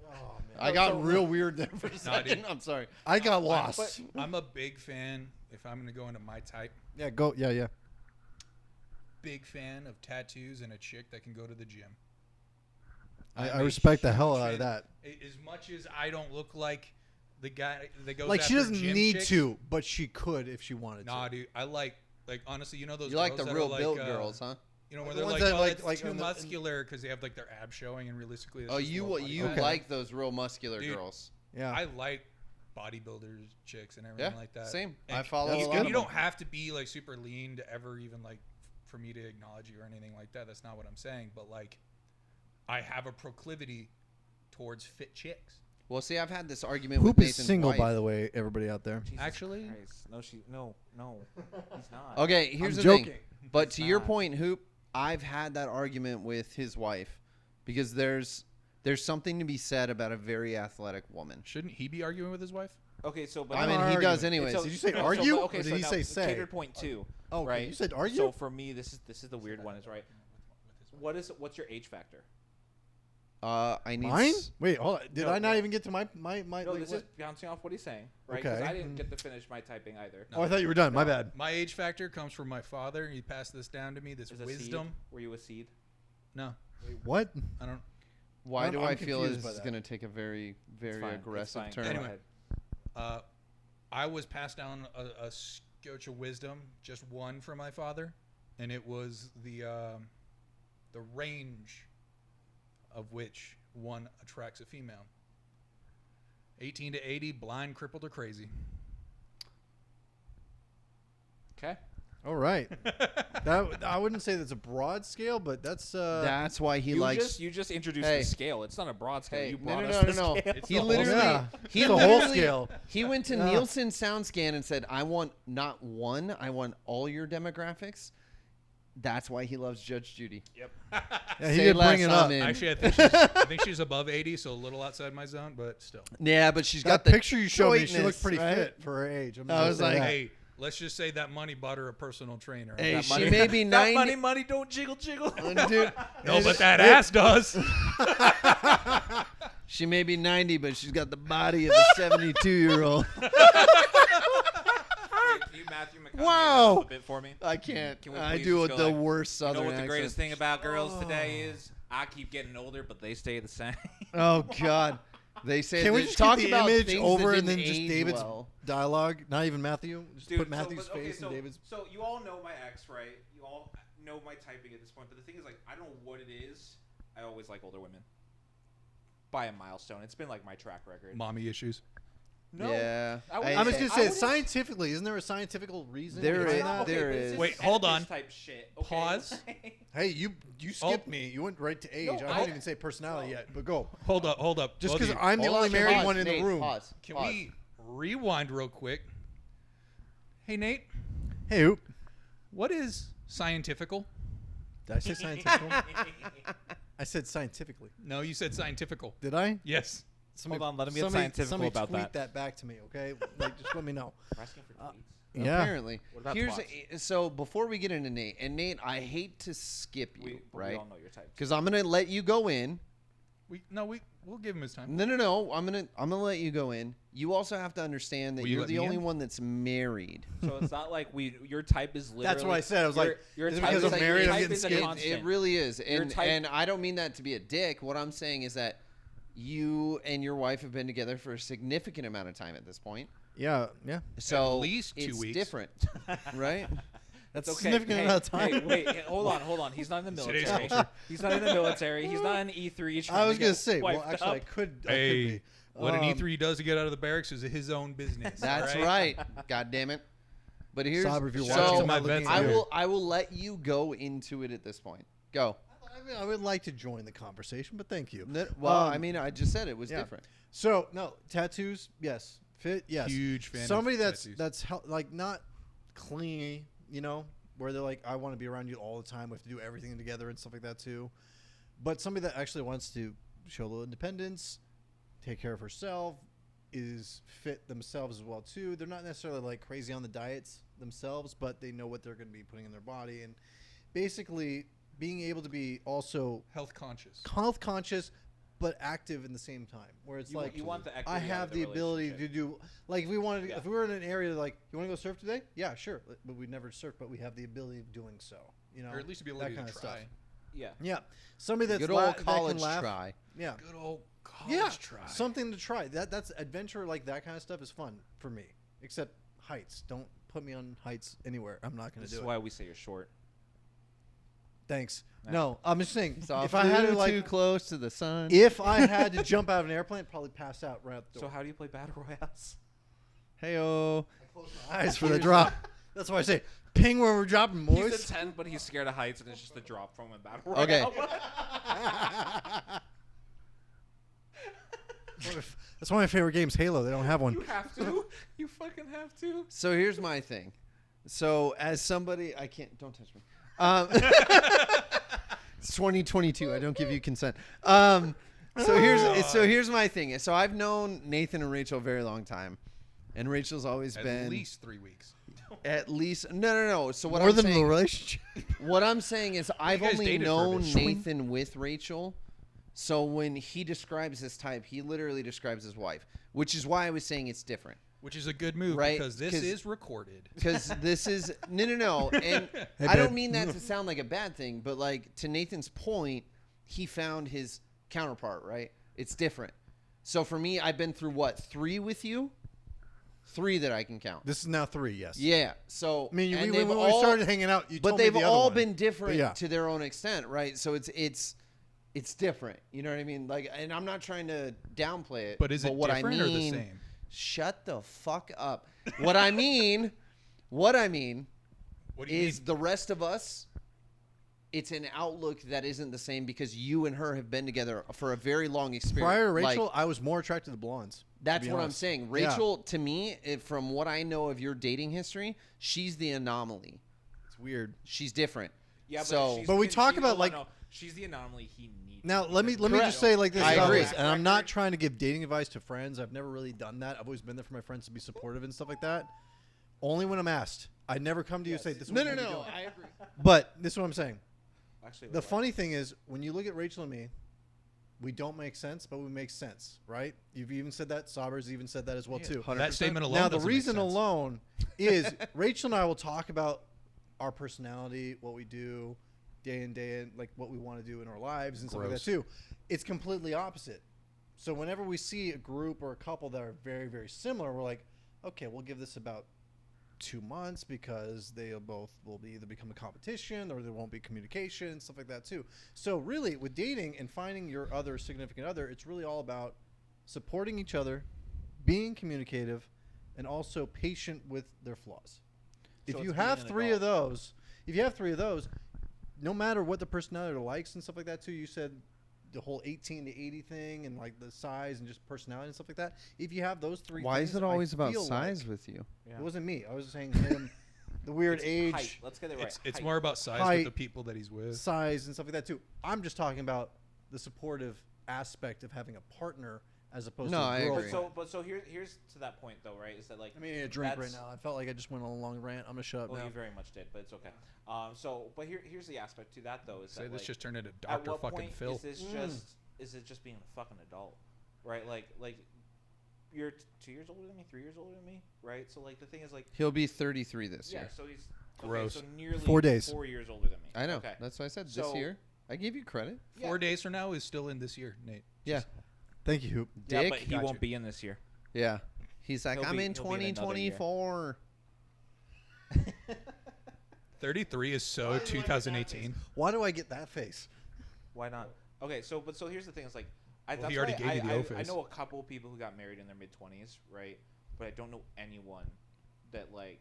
Oh, I got real weird there for a second. dude. I'm sorry. I got lost. I'm a big fan. If I'm gonna go into my type, Yeah, go. Yeah, yeah. big fan of tattoos and a chick that can go to the gym. I I'm a respect the huge hell out of fan. that. As much as I don't look like the guy that goes Like, she after doesn't gym need chicks, to, but she could if she wanted Nah, to. dude, I like honestly, you know those. You like girls the that real are like, built girls, huh? You know, where The they're ones like, that oh, like- it's like too on the- muscular because they have like their abs showing, and realistically, that's Oh, just you low body you fat. like those real muscular Dude, girls? Yeah. I like bodybuilders, chicks, and everything Yeah, like that. same. And I follow That's a you, lot good. and of you them. don't have to be like super lean to ever even like for me to acknowledge you or anything like that. That's not what I'm saying. But like, I have a proclivity towards fit chicks. Well, see, I've had this argument Hoop with is Nathan's single, wife. by the way, everybody out there. Jesus Actually? Christ. No, he's not. Okay, here's I'm the thing. joking. But to your not. point, Hoop, I've had that argument with his wife because there's something to be said about a very athletic woman. Shouldn't he be arguing with his wife? Okay, so but I mean, not he does arguing. anyways. So- Did you say no, so- argue, but- okay, or did so he now, say say? Catered point 2. Oh, okay. right. You said argue. So for me, this is the weird one. Is right. What's your age factor? I need. Mine? Wait, hold on. Did No, I not no. even get to my No, like, this what? is bouncing off what he's saying, right? Because Okay. I didn't get to finish my typing either. Oh, I thought you were done. My bad. My age factor comes from my father. He passed this down to me. This Is a wisdom. Seed? Were you a seed? No, What? I don't. Why I'm- do I'm I feel confused this by is that. going to take a very, very Fine, it's aggressive fine. turn? Go Anyway. ahead. I was passed down a scotch of wisdom, just one from my father, and it was the range of which one attracts a female. 18 to 80, blind, crippled, or crazy. Okay. All right. That I wouldn't say that's a broad scale, but that's That's why he You likes. just introduced Hey. the scale. It's not a broad scale. Hey, You no, brought no, us no, the no, no. scale. It's He the whole literally, Yeah. he It's the whole literally, scale. he went to Yeah. Nielsen SoundScan and said, "I want not one, I want all your demographics." That's why he loves Judge Judy. Yep. yeah, he Say did less, bring it up. I'm in. Actually, I think she's above 80, so a little outside my zone, but still. Yeah, but she's That got the picture you showed me, she looked toitness, pretty right? fit for her age. I'm I gonna was say like, that. Hey, let's just say that money bought her a personal trainer. Hey, That she money- may be That 90. money, don't jiggle. Dude, No, but that ass does. she may be 90, but she's got the body of a 72-year-old. Can you Matthew McConaughey Wow. that up a bit for me? I can't. Can we I please do just it go the like, worst You Southern know what the accent. greatest thing about girls today is? I keep getting older, but they stay the same. Oh God, they say Can we they just talk get the about image things over that and then didn't just age David's well. dialogue? Not even Matthew. Just Dude, put Matthew's face so, and David's. So you all know my ex, right? You all know my typing at this point. But the thing is, like, I don't know what it is. I always like older women. By a milestone. It's been like my track record. Mommy issues. No. Yeah, I would- I was I- gonna I say wouldn't- scientifically, isn't there a scientific reason? There behind is- that? there but this is. Wait, hold Oedipus on. Type shit. Okay? Pause. Hey, you skipped me. You went right to age. No, I I- didn't even say personality yet, but go. Hold up. Just Both because of you. I'm the Hold only on, married pause, one in Nate, the room. Pause. Can pause. we rewind real quick? Hey, Nate, Hey, Oop. what is scientifical? Did I say scientific? I said scientifically. No, you said scientifical. Did I? Yes. Somebody, on, let him get somebody- scientifical somebody about tweet that. back to me, okay? Like, just let me know. We're asking for tweets. Yeah. Apparently, What about here's twats? so before we get into Nate, and Nate, I hate to skip you, We right? all know your type. Because I'm gonna let you go in. We'll give him his time. No. I'm gonna let you go in. You also have to understand that Will you you're let the me only in? one that's married. So it's not like your type is literally. That's what I said. I was like, your is it type because is I'm like- married, your I'm type getting is a skipped? constant. It really is, Your and type- and I don't mean that to be a dick. What I'm saying is that you and your wife have been together for a significant amount of time at this point. Yeah. So least 2 it's weeks. different, right? That's It's a okay. significant Hey, amount of time. Hey, wait, hold on. He's not in the Today's military. culture. He's not in the military. He's not in E3. trying I was to gonna get say, well, wiped actually, I up. could Hey, be. what an E3 does to get out of the barracks is his own business. That's all right. God damn it. But here's Saber, if you're Shout out watching, to my I'm looking vets at I you. will let you go into it at this point. Go. I would like to join the conversation, but thank you. Well, Um, I mean, I just said it was yeah. different. So no tattoos, yes. Fit, yes. Huge fan of Somebody tattoos. that's like not clingy, you know, where they're like, I want to be around you all the time. We have to do everything together and stuff like that too. But somebody that actually wants to show a little independence, take care of herself, is fit themselves as well too. They're not necessarily like crazy on the diets themselves, but they know what they're going to be putting in their body, and basically being able to be also Health conscious. health conscious but active in the same time, where it's like you want the I equity out have of the the ability to relationship. do, like, if we wanted Yeah. if we were in an area like, you want to go surf today, yeah, sure, but we never surf, but we have the ability of doing so, you know, Or at least the that ability kind to of try. stuff. Yeah. Yeah, somebody that's Good old that can college laugh. try. Yeah, Good old college yeah, try. something to try. That's adventure, like that kind of stuff is fun for me. Except heights. Don't put me on heights anywhere. I'm not going This to is do it. why we say you're short. Thanks. Nah. No, I'm just saying. So if I had to too like, close to the sun. if I had to jump out of an airplane, I'd probably pass out right out the So door. how do you play battle royales? Heyo. Close my eyes for the drop. That's why I say ping where we're dropping, He's boys. a 10, but he's scared of heights, and it's just a drop from a battle Okay. royale. That's one of my favorite games, Halo. They don't have one. You have to. You fucking have to. So here's my thing. So as somebody, I can't. Don't touch me. It's 2022. I don't give you consent. So here's my thing. So I've known Nathan and Rachel a very long time, And Rachel's always been At least 3 weeks. At least no. So what More I'm than the saying, relationship. what I'm saying is I've guys only dated for a known bit. Nathan with Rachel. So when he describes his type, he literally describes his wife, which is why I was saying it's different. Which is a good move Right, because this 'cause- is recorded. Because this is no, and Hey, I don't babe. mean that to sound like a bad thing, but like to Nathan's point, he found his counterpart. Right, it's different. So for me, I've been through what 3 with you, 3 that I can count. This is now 3, yes. Yeah. So I mean, and when they've we all- started hanging out, you but told me they've the other all one. been different yeah. to their own extent, right? So it's different. You know what I mean? Like, and I'm not trying to downplay it. But is it what different I or the mean, same? Shut the fuck up. What I mean, what I mean What do you is mean? the rest of us. It's an outlook that isn't the same because you and her have been together for a very long experience. Prior to Like, Rachel, I was more attracted to blondes. to that's be what I'm honest. saying. Yeah. Rachel, to me, from what I know of your dating history, she's the anomaly. It's weird. She's different. Yeah, but So- she's But we the- talk she- about, hold on, like- no, she's the anomaly he needs. Now let me Correct. just say like this I about agree. this, and I'm not trying to give dating advice to friends. I've never really done that. I've always been there for my friends to be supportive and stuff like that. Only when I'm asked. I never come to you and say this. Is what we're doing. I agree. But this is what I'm saying. Actually, The funny thing is, when you look at Rachel and me, we don't make sense, but we make sense, right? You've even said that. Saber's even said that as well too. 100%. That statement alone. Now the doesn't make reason sense. alone is Rachel and I will talk about our personality, what we do, day in day in, like what we want to do in our lives and stuff like that Gross. too. It's completely opposite. So whenever we see a group or a couple that are very very similar, we're like, okay, we'll give this about 2 months because they'll both will be either become a competition or there won't be communication and stuff like that too. So really with dating and finding your other significant other, it's really all about supporting each other, being communicative, and also patient with their flaws. If So you it's being have an 3 adult. of those, no matter what the personality likes and stuff like that too, you said the whole 18 to 80 thing and like the size and just personality and stuff like that. If you have those 3 Why things, is it I always about feel size like- with you? It wasn't me. I was saying him, the weird It's age, height. Let's get it right. It's Height. more about size Height. with the people that he's with. size and stuff like that too. I'm just talking about the supportive aspect of having a partner as opposed No, to a I girl. agree. But so here's to that point though, right? Is that like I mean, a drink right that's- now. I felt like I just went on a long rant. I'm gonna shut up Well, now. you very much did, but it's okay. But here's the aspect to that though is Say that this like, just turned into at Dr. what fucking point Phil. is this is it just being a fucking adult, right? Like you're 2 years older than me, 3 years older than me, right? So like the thing is like He'll be 33 this yeah, year. so he's Gross. Okay, so nearly 4 days. 4 years older than me. I know. Okay. That's why I said this So- year. I give you credit. 4 days from now is still in this year, Nate. Yeah. Thank you, Hoop. Yeah, Dick. but he Got won't you. be in this year. Yeah. He's like, He'll I'm be- in he'll be in another year. 2024. 33 is so 2018. Why do I get that face? Why not? Okay, so here's the thing: is like, Well, that's he already why gave you the I O-face. know a couple people who got married in their mid-20s, right? But I don't know anyone that like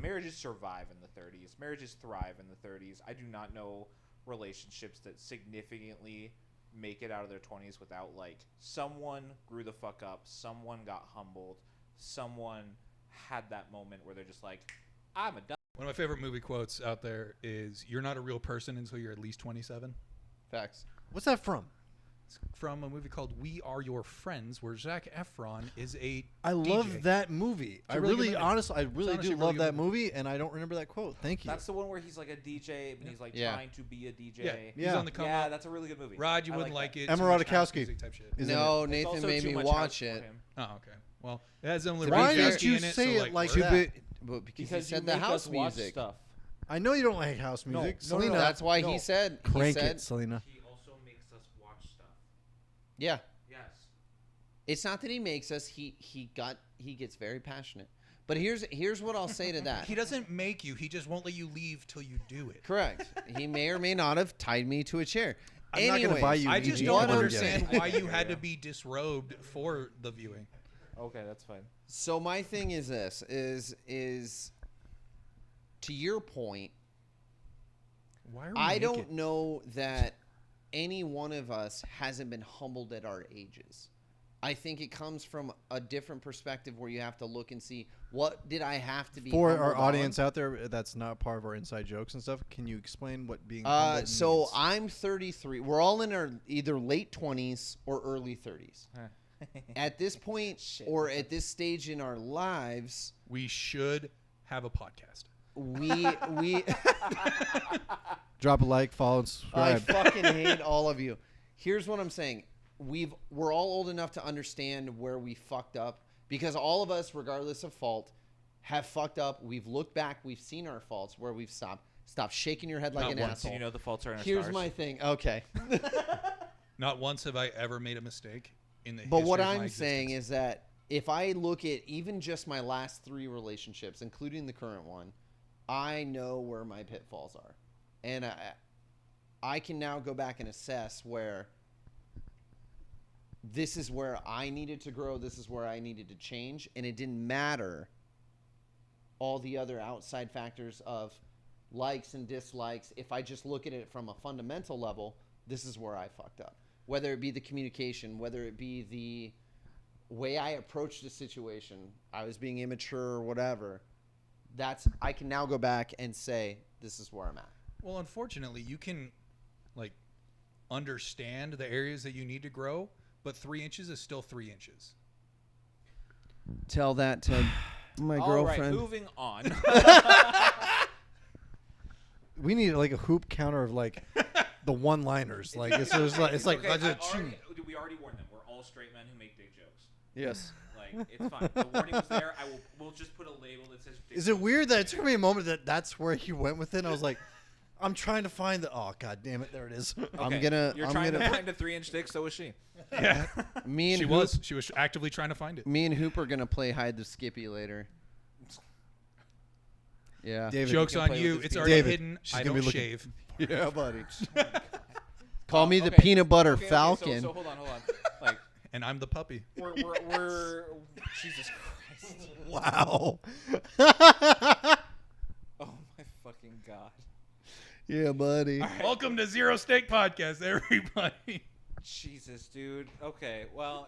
marriages survive in the 30s. Marriages thrive in the 30s. I do not know relationships that significantly make it out of their 20s without like someone grew the fuck up, someone got humbled, someone had that moment where they're just like, I'm a dumb. One of my favorite movie quotes out there is, "You're not a real person until you're at least 27." Facts. What's that from? It's from a movie called We Are Your Friends, where Zac Efron is a I DJ. love that movie. a I really good really, movie. honestly, I really honestly do a really love good that movie, and I don't remember that quote. Thank you. That's the one where he's like a DJ and he's like Yeah. trying to be a DJ. Yeah, he's Yeah. on the come Yeah, up. that's a really good movie. Rod, you I wouldn't like that. it. Emma too much house Ratajkowski. music type shit. Is No, It's Nathan also made too me much watch house for it. him. Oh, okay. Well, it has Emily Why Ratajkowski did you in it, say so it like like we're- that? But because he Because you said the make house us watch music. stuff. I know you don't like house music, no, no, Selena. That's why No. he said. He Crank said, it, Selena. He also makes us watch stuff. Yeah. Yes. It's not that he makes us. He gets very passionate. But here's what I'll say to that. He doesn't make you. He just won't let you leave till you do it. Correct. He may or may not have tied me to a chair. I'm not gonna Anyways, buy you I an just ED don't what I'm understand saying- why you had to be disrobed for the viewing. Okay, that's fine. So my thing is this: is to your point. Why are we I naked? don't know that any one of us hasn't been humbled at our ages. I think it comes from a different perspective where you have to look and see what did I have to be For our humbled on? audience out there, that's not part of our inside jokes and stuff. Can you explain what being humbled So means? I'm 33. We're all in our either late 20s or early 30s. Huh. at this point Shit. or at this stage in our lives, We should have a podcast. we Drop a like, follow, and I subscribe. fucking hate all of you. Here's what I'm saying. We're all old enough to understand where we fucked up because all of us, regardless of fault, have fucked up. We've looked back. We've seen our faults where we've stopped. Stop shaking your head like Not an once. asshole. You know the faults are in our Here's stars. my thing. Okay. Not once have I ever made a mistake in the But history what of my I'm saying existence. is that if I look at even just my last 3 relationships, including the current one, I know where my pitfalls are. And I can now go back and assess where this is where I needed to grow, this is where I needed to change, and it didn't matter all the other outside factors of likes and dislikes. If I just look at it from a fundamental level, this is where I fucked up. Whether it be the communication, whether it be the way I approached the situation, I was being immature or whatever. I can now go back and say, this is where I'm at. Well, unfortunately, you can like understand the areas that you need to grow, but 3 inches is still 3 inches. Tell that to my All right, girlfriend. moving on. We need like a hoop counter of like the one-liners. Like it's like okay, we already warned them. We're all straight men who make dick jokes. Yes. Like it's fine. The warning was there. We'll just put a label that says. Dick Is it jokes. weird that it took me a moment that's where he went with it? I was like, I'm trying to find the. Oh god damn it! There it is. I'm gonna. You're I'm trying gonna. to find a 3-inch dick. So was she. Yeah, Me and she Hoop, was. She was actively trying to find it. Me and Hoop are gonna play hide the Skippy later. Yeah. David, Joke's can on play you. with this It's piece. already David, hidden. she's I gonna be don't looking- shave. Yeah, buddy. Call me the Okay. peanut butter Okay, Falcon. so hold on. Like And I'm the puppy. we're Jesus Christ. Wow. Oh my fucking god. Yeah, buddy. All right. Welcome to Zero Steak Podcast, everybody. Jesus, dude. Okay, well,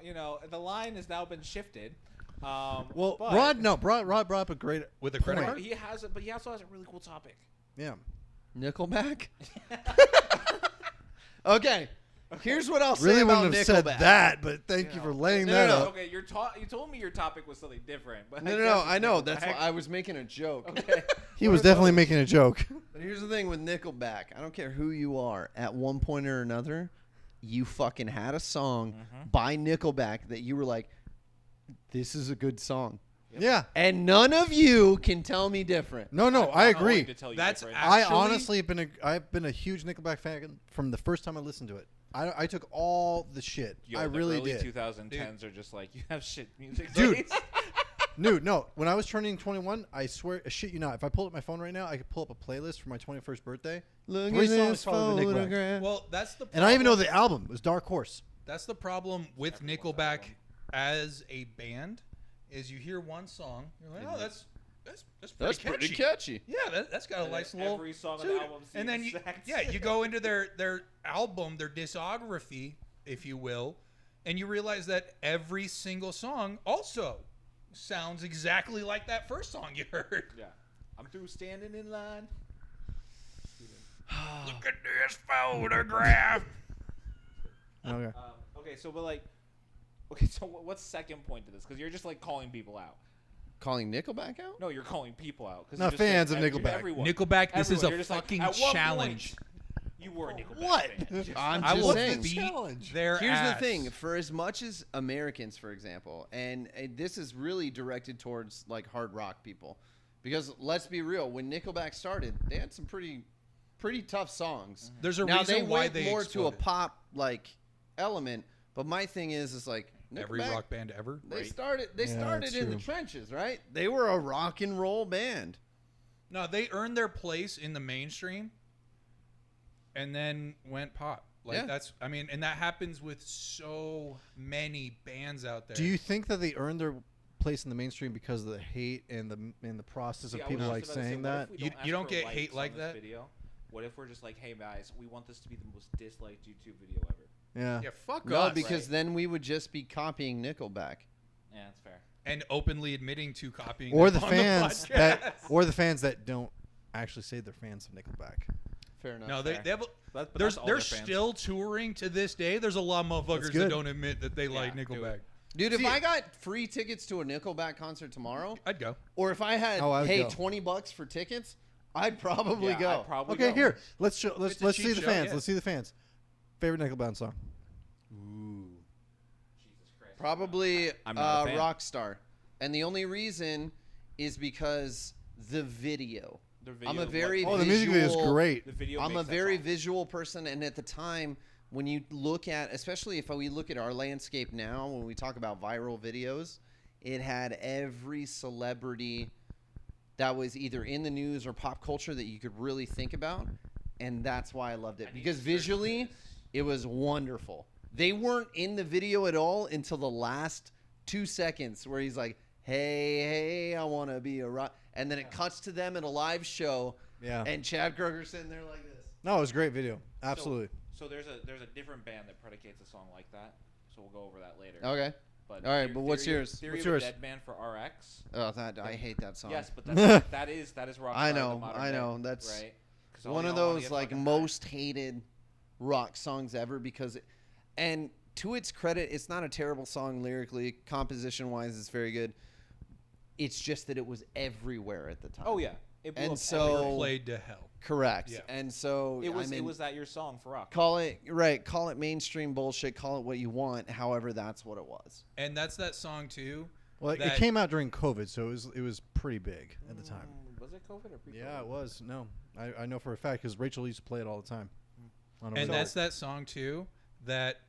the line has now been shifted. Well, but Rod brought up a great With a credit point. card? he has it, but he also has a really cool topic. Yeah. Nickelback. Okay. Here's what I'll say Really about wouldn't have Nickelback. said that, but thank you for laying that No. out. Okay, you told me your topic was something different, but No, I no, guess no. it's I know. That's why Nickelback. I was making a joke. Okay. He was definitely making a joke. But here's the thing with Nickelback. I don't care who you are. At one point or another, you fucking had a song by Nickelback that you were like, this is a good song. Yeah. And none of you can tell me different. No, I I'm not going agree. to tell you That's different. actually- I honestly I've been a huge Nickelback fan from the first time I listened to it. I took all the shit. Yo, I the really early did. 2010s are just like you have shit music. Dude. taste. Dude, no. When I was turning 21, I swear, I shit you not, if I pulled up my phone right now, I could pull up a playlist for my 21st birthday. Look 3 at songs this probably with Nickelback. photograph. Well, that's the problem. And I even know the album. It was Dark Horse. That's the problem with Nickelback as a band is you hear one song, you're like, oh, that's That's pretty pretty catchy. catchy. Yeah, that's got a And nice then little. every song on dude, the album is the and then exact you go into their album, their discography, if you will, and you realize that every single song also sounds exactly like that first song you heard. Yeah. I'm through standing in line. Look at this photograph. Okay. Okay, so what's second point to this? Because you're just like calling people out. Calling Nickelback out? No, you're calling people out. 'cause Not you're just fans saying of Nickelback. Everyone. Nickelback, this is Everyone. a You're just like, fucking "At one point, challenge. You were a Nickelback What? fan." I'm I just will saying. beat Challenge. their Here's ass. the thing: for as much as Americans, for example, and this is really directed towards like hard rock people, because let's be real, when Nickelback started, they had some pretty tough songs. There's a Now reason they why went they more to a exploded. pop like element, but my thing is like Every Nickelback, rock band ever. They Right? started Yeah, started that's in the true. trenches, right? They were a rock and roll band. No, they earned their place in the mainstream, and then went pop. Like Yeah. that's, I mean, and that happens with so many bands out there. Do you think that they earned their place in the mainstream because of the hate and the process See, of I people was like just about to say, saying what that? if we You- don't you ask don't for get likes hate on like this that? Video? What if we're just like, hey guys, we want this to be the most disliked YouTube video ever? Yeah. Yeah, fuck No, us. because Right. then we would just be copying Nickelback. Yeah, that's fair. And openly admitting to copying Or them the on fans podcast. that don't actually say they're fans of Nickelback. Fair enough. No, they have. But They're that's all their still touring to this day. There's a lot of motherfuckers that good. don't admit that they like Yeah, dude. Nickelback. Dude, if See- I got free tickets to a Nickelback concert tomorrow, I'd go. or if I had, Oh, I would hey, go. $20 for tickets, I'd probably Yeah, go. I'd probably Okay, go. here. Let's It's a let's cheap see the show, fans. yeah. Let's see the fans. Favorite Nickelback song. Jesus Christ. Probably I'm not a fan. Rockstar. And the only reason is because the video. The video I'm a of very what- Oh, the music video is visual- great. The video I'm a makes that very song. visual person, and at the time, when you look at, especially if we look at our landscape now, when we talk about viral videos, it had every celebrity that was either in the news or pop culture that you could really think about, and that's why I loved it, I need because to search visually, this. it was wonderful. They weren't in the video at all until the last 2 seconds, where he's like, "Hey, I want to be a rock," and then it cuts to them in a live show, Yeah. and Chad Kroger sitting there like this. No, it was a great video. Absolutely. So there's a different band that predicates a song like that. So we'll go over that later. Okay. But All right, but what's Theory- yours? Theory What's of yours? a Dead Man for RX. Oh, that I hate that song. Yes, but that is Rockstar. I the know, modern I day, know. That's right. 'Cause all one of y'all wanna those get like fucking high. most hated rock songs ever because, and to its credit, it's not a terrible song lyrically, composition wise, it's very good. It's just that it was everywhere at the time. Oh yeah. It blew And up so- everywhere. Or played to hell. correct. Yeah. And so it was I mean, it was that your song for rock. call it right, call it mainstream bullshit, call it what you want. However, that's what it was. And that's that song too. Well, it that- came out during COVID, so it was pretty big at the time. Was it COVID or pre-COVID? Yeah, it was. No, I know for a fact because Rachel used to play it all the time. On her And radio. that's that song too that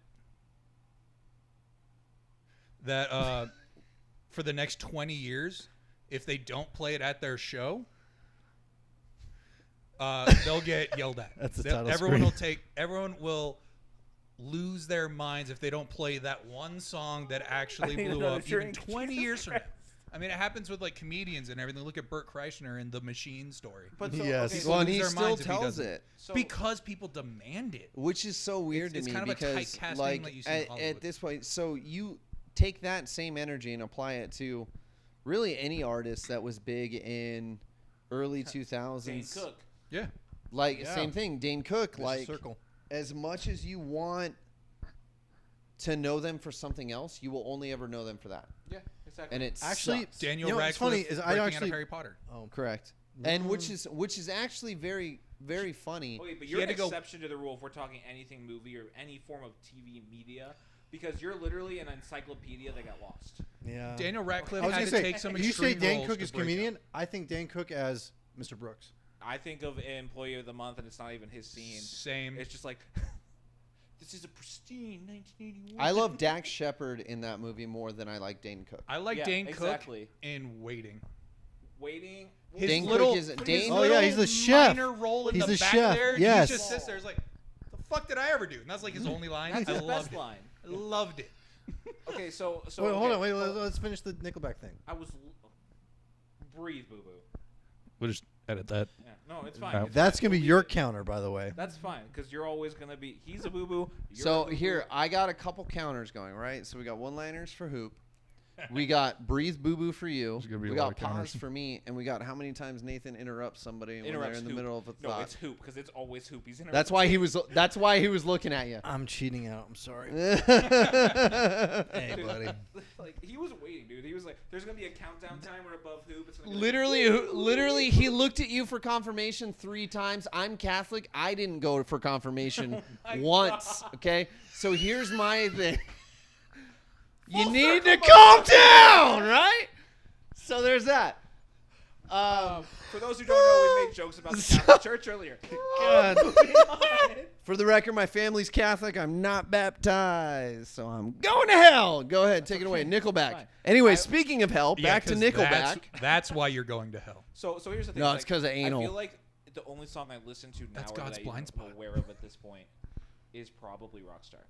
for the next 20 years, if they don't play it at their show, they'll get yelled at. That's the They'll- title everyone screen. everyone will lose their minds if they don't play that one song that actually need blew another up even drink. 20 Jesus years from now. Christ. I mean, it happens with like comedians and everything. Look at Burt Kreischer in the Machine story. But so, Yes. okay, People Well, and lose he their still minds if he tells doesn't. it. so Because people demand it. Which is so weird It's to me kind of a because, typecasting like, that you see in at Hollywood. this point, so you take that same energy and apply it to really any artist that was big in early 2000s. Dane Cook. Yeah. Like, Yeah. same thing. Dane Cook, Mr. like, Circle. as much as you want to know them for something else, you will only ever know them for that. Yeah, exactly. And it Actually, sucks. Daniel You know what's Radcliffe funny is I breaking out actually- of Harry Potter. Oh, Correct. And which is actually very, very funny. Okay, but He you're had an to go- exception to the rule if we're talking anything movie or any form of TV media, because you're literally an encyclopedia that got lost. yeah. Daniel Radcliffe I was had gonna to say, take some you say extreme Dan roles Cook to is break out. comedian. I think Dan Cook as Mr. Brooks. I think of Employee of the Month, and it's not even his scene. Same. It's just like, this is a pristine 1981. I love Dax Shepard in that movie more than I like Dane Cook. I like Yeah, Dane exactly. Cook in Waiting. Waiting. His Dane little, Cook is- his Dane- Oh, yeah, he's the little chef. minor role in He's the the back chef, there. yes. He just sits there. He's like, "The fuck did I ever do?" And that's like his only line. That's I his loved best it. line. I loved it. Okay, so Wait, okay, hold on. Wait, so let's finish the Nickelback thing. I was breathe, boo boo. We'll just edit that. Yeah, no, it's fine. It's That's fine. gonna be We'll your leave it. counter, by the way. That's fine because you're always gonna be. He's a boo boo. So here, I got a couple counters going, right? So we got one-liners for Hoop. We got Breathe Boo Boo for you. There's gonna be We a lot got of counters. Pause for me. And we got how many times Nathan interrupts somebody when they're interrupts in the Hoop. middle of a No, thought. it's Hoop because it's always Hoop. He's interrupting. That's why he was. That's why he was looking at you. I'm cheating out. I'm sorry. hey, Hey, buddy. Like he was waiting, dude. He was like, "There's gonna be a countdown timer above Hoop." It's gonna go Literally, he looked at you for confirmation 3 times. I'm Catholic. I didn't go for confirmation my once. God. Okay, so here's my thing. You Full need to circle, calm down, right? So there's that. For those who don't know, we made jokes about the Catholic Church earlier. God. For the record, my family's Catholic. I'm not baptized, so I'm going to hell. Go ahead, take it away. Nickelback. Fine. Anyway, I- speaking of hell, Yeah, back to 'cause Nickelback. That's why you're going to hell. So here's the thing. No, like, it's 'cause of anal. I feel like the only song I listen to now That's or God's that blind I'm spot. aware of at this point is probably Rockstar.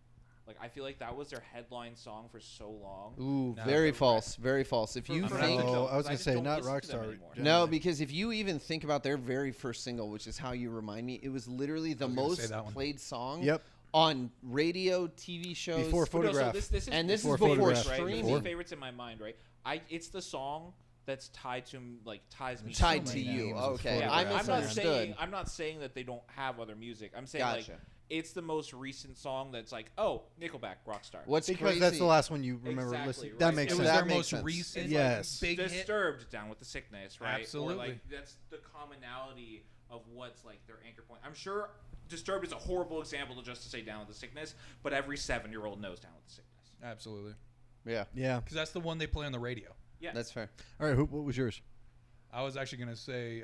Like I feel like that was their headline song for so long. Ooh, No, very the false. Very false. If you I'm gonna think have to No, go, I was 'cause gonna just say don't not listen to them Rockstar. anymore. Yeah. no, because if you even think about their very first single, which is How You Remind Me, it was literally the was gonna say most that one. played song Yep. on radio, TV shows. Before But no, Photograph. So this is And this is Before before Photograph. right? This streaming. is favorites in my mind, right? It's the song that's tied to ties me Tied so to many you. names Okay, of Yeah, I photographs. I'm not misunderstood. saying I'm not saying that they don't have other music. I'm saying Gotcha. like it's the most recent song that's like, oh, Nickelback, Rockstar. What's Because crazy? that's the last one you remember Exactly, listening. right. That makes It sense. was That their makes most sense. recent It's Yes. big hit. Disturbed, Down with the Sickness, right? Absolutely. Or like that's the commonality of what's like their anchor point. I'm sure Disturbed is a horrible example just to say Down with the Sickness, but every 7-year-old knows Down with the Sickness. Absolutely. Yeah, Yeah. Because that's the one they play on the radio. Yeah. that's fair. All right. What was yours? I was actually going to say,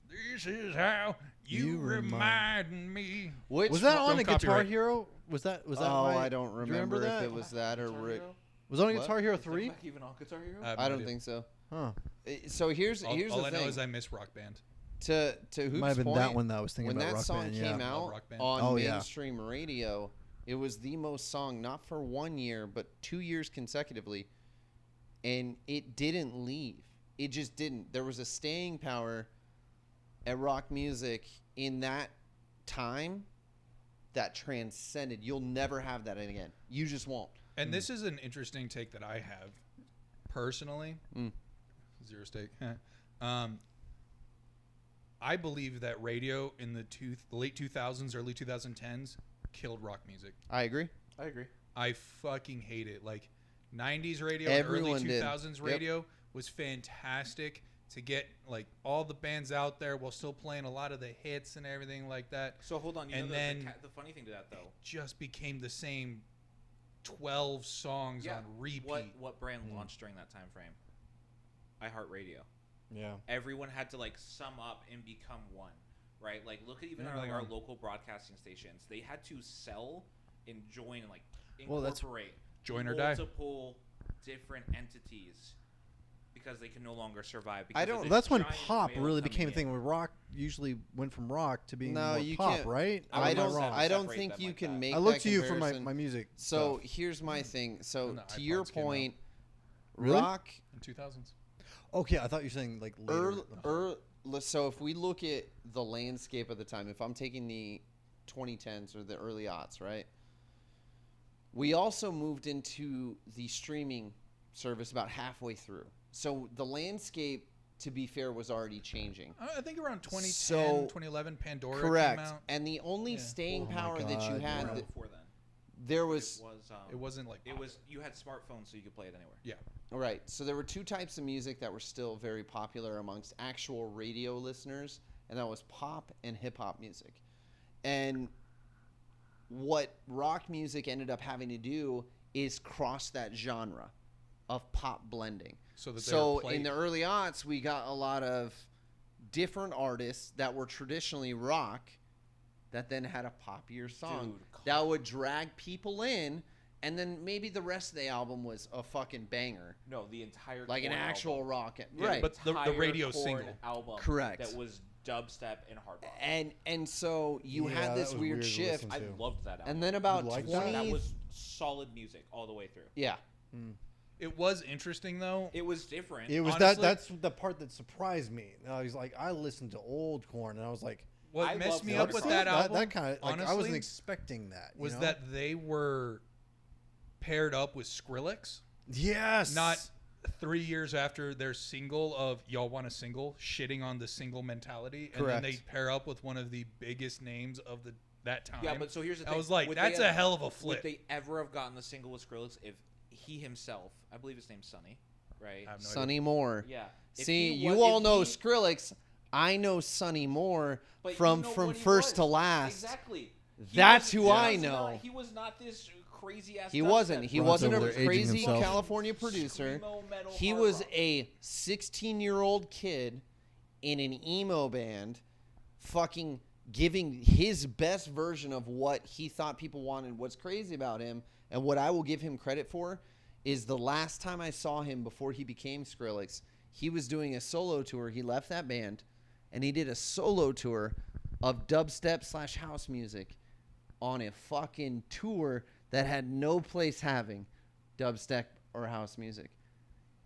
this is how you You remind me. Which Was that Don't on a Guitar copyright. Hero? Was that? Oh, my- I don't do you remember remember if that? it was that or Rick. Was it on What? Guitar Hero Is 3? Nickelback even on Guitar Hero? I have I no don't idea. think so. Huh. So here's All the I know thing. is I miss Rock Band. To Hoop's Might have been point, that one that I was thinking when about. that Rock song Band, came yeah. out Rock Band. on Oh, yeah. mainstream radio, it was the most sung, not for 1 year, but 2 years consecutively, and it didn't leave. It just didn't. There was a staying power at rock music in that time that transcended. You'll never have that again. You just won't. And this is an interesting take that I have personally. Mm. Zero stake. I believe that radio in the late 2000s, early 2010s killed rock music. I agree. I agree. I fucking hate it. Like 90s radio, Everyone early did. 2000s Yep. radio was fantastic to get like all the bands out there while still playing a lot of the hits and everything like that. So hold on. You And know then- the funny thing to that though. Just became the same 12 songs Yeah. on repeat. What brand launched during that time frame? iHeartRadio. Yeah. Everyone had to like sum up and become one, right? Like look at even Yeah, our yeah. local broadcasting stations. They had to sell and join and like Well, that's- incorporate Join or die. multiple different entities because they can no longer survive. I because of don't- Well, this that's when giant pop whale really coming became a in. thing. Where rock usually went from rock to being No, more you pop, can't- right? I Or would am not I wrong? I don't separate think them you like can that. make I look that to you for comparison. my music. So stuff. here's my thing. So When the to your iPods came out. point, Really? rock in 2000s. Okay, I thought you were saying like later. so if we look at the landscape of the time, if I'm taking the 2010s or the early aughts, right? We also moved into the streaming service about halfway through. So the landscape, to be fair, was already changing. I think around 2010, So- 2011, Pandora Correct. came out. And the only Yeah. staying Oh my power that you God, had, yeah. that before then. there was It wasn't like It was you had smartphones so you could play it anywhere. Yeah. right. So there were two types of music that were still very popular amongst actual radio listeners, and that was pop and hip hop music. And what rock music ended up having to do is cross that genre of pop blending. So that they So were played. in the early aughts, we got a lot of different artists that were traditionally rock that then had a poppier song Dude, that would drag people in, and then maybe the rest of the album was a fucking banger, No, the entire like an Korn actual album. rock. Yeah, Right. but the Entire radio Korn single. album Correct. that was dubstep and hard rock. and so you Yeah, had that this was weird weird to shift, listen I to. loved that album. and then about You liked 20 that? that was solid music all the way through. yeah. It was interesting though. It was different. It was Honestly- that's the part that surprised me. I was like, I listened to old Korn, and I was like, What I messed love me the up with song. that album, that kind of like I wasn't honestly, expecting that. you was know? that they were paired up with Skrillex. yes, Not 3 years after their single of "Y'all Want a Single," shitting on the single mentality, and then they Correct. pair up with one of the biggest names of that time. Yeah, but so here's the thing. I was like, Would that's they a have- hell of a Would flip. they ever have gotten the single with Skrillex if he himself, I believe his name's Sonny, right? I have no Sonny Moore. Yeah. If See, he you was- all if know he- Skrillex. I know Sonny Moore but you from know from what he first was. to last. Exactly. He That's was- who he I was know. Not- he was not this crazy ass. He wasn't. He Ron's wasn't over a there aging crazy himself. California producer. Screamo metal He hard was rock. a 16-year-old kid in an emo band, fucking giving his best version of what he thought people wanted. What's crazy about him, and what I will give him credit for, is the last time I saw him before he became Skrillex, he was doing a solo tour. He left that band, and he did a solo tour of dubstep / house music on a fucking tour that had no place having dubstep or house music.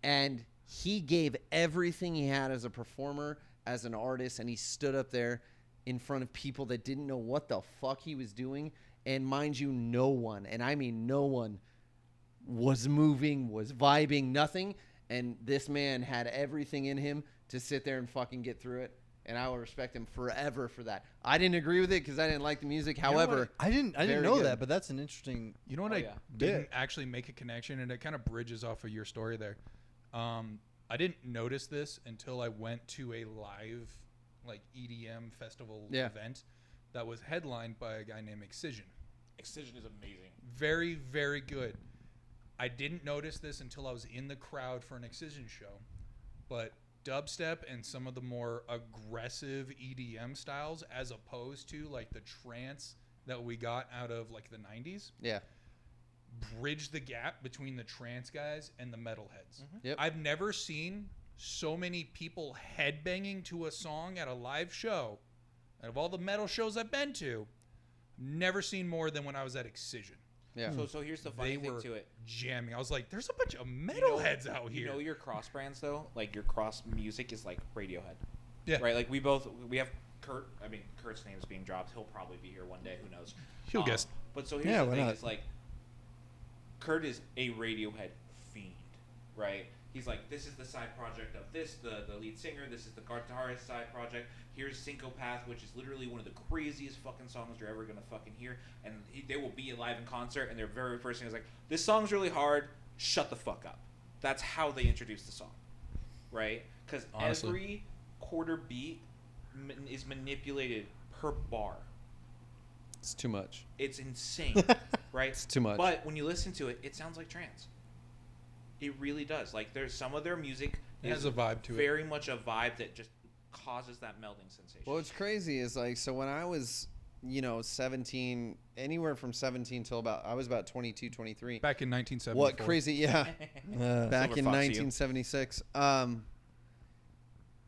And he gave everything he had as a performer, as an artist, and he stood up there in front of people that didn't know what the fuck he was doing. And mind you, no one, and I mean no one, was moving, was vibing, nothing. And this man had everything in him to sit there and fucking get through it. and I will respect him forever for that. I didn't agree with it because I didn't like the music. know what? However, I didn't Very know good. that, but that's an interesting. You know what Oh, I yeah. didn't Bit. actually make a connection, and it kind of bridges off of your story there. I didn't notice this until I went to a live, like EDM festival Yeah. event that was headlined by a guy named Excision. Excision is amazing. Very, very good. I didn't notice this until I was in the crowd for an Excision show, but dubstep and some of the more aggressive EDM styles, as opposed to like the trance that we got out of like the 90s, yeah, bridge the gap between the trance guys and the metalheads. Yep. I've never seen so many people headbanging to a song at a live show. Out of all the metal shows I've been to, never seen more than when I was at Excision. yeah. So here's the funny They thing were to it. jamming. I was like, there's a bunch of You know- metalheads out here. You know your cross brands though, like your cross music is like Radiohead. Yeah. Right. Like we have Kurt. I mean, Kurt's name is being dropped. He'll probably be here one day. Who knows? He'll guess. But so here's Yeah, the why thing: not? is like Kurt is a Radiohead fiend, right? He's like, this is the side project of this, the lead singer. This is the guitarist side project. Here's Syncopath, which is literally one of the craziest fucking songs you're ever gonna fucking hear. And they will be live in concert, and their very first thing is like, this song's really hard. Shut the fuck up. That's how they introduce the song, right? Because Honestly. every quarter beat is manipulated per bar. It's too much. It's insane, right? It's too much. But when you listen to it, it sounds like trance. It really does. Like there's some of their music It has is a vibe to it. very much a vibe that just causes that melding sensation. Well, what's crazy is like, so when I was, 17, anywhere from 17 till I was about 22, 23. Back in 1974. What crazy, yeah. Back in Silver Fox, you. 1976.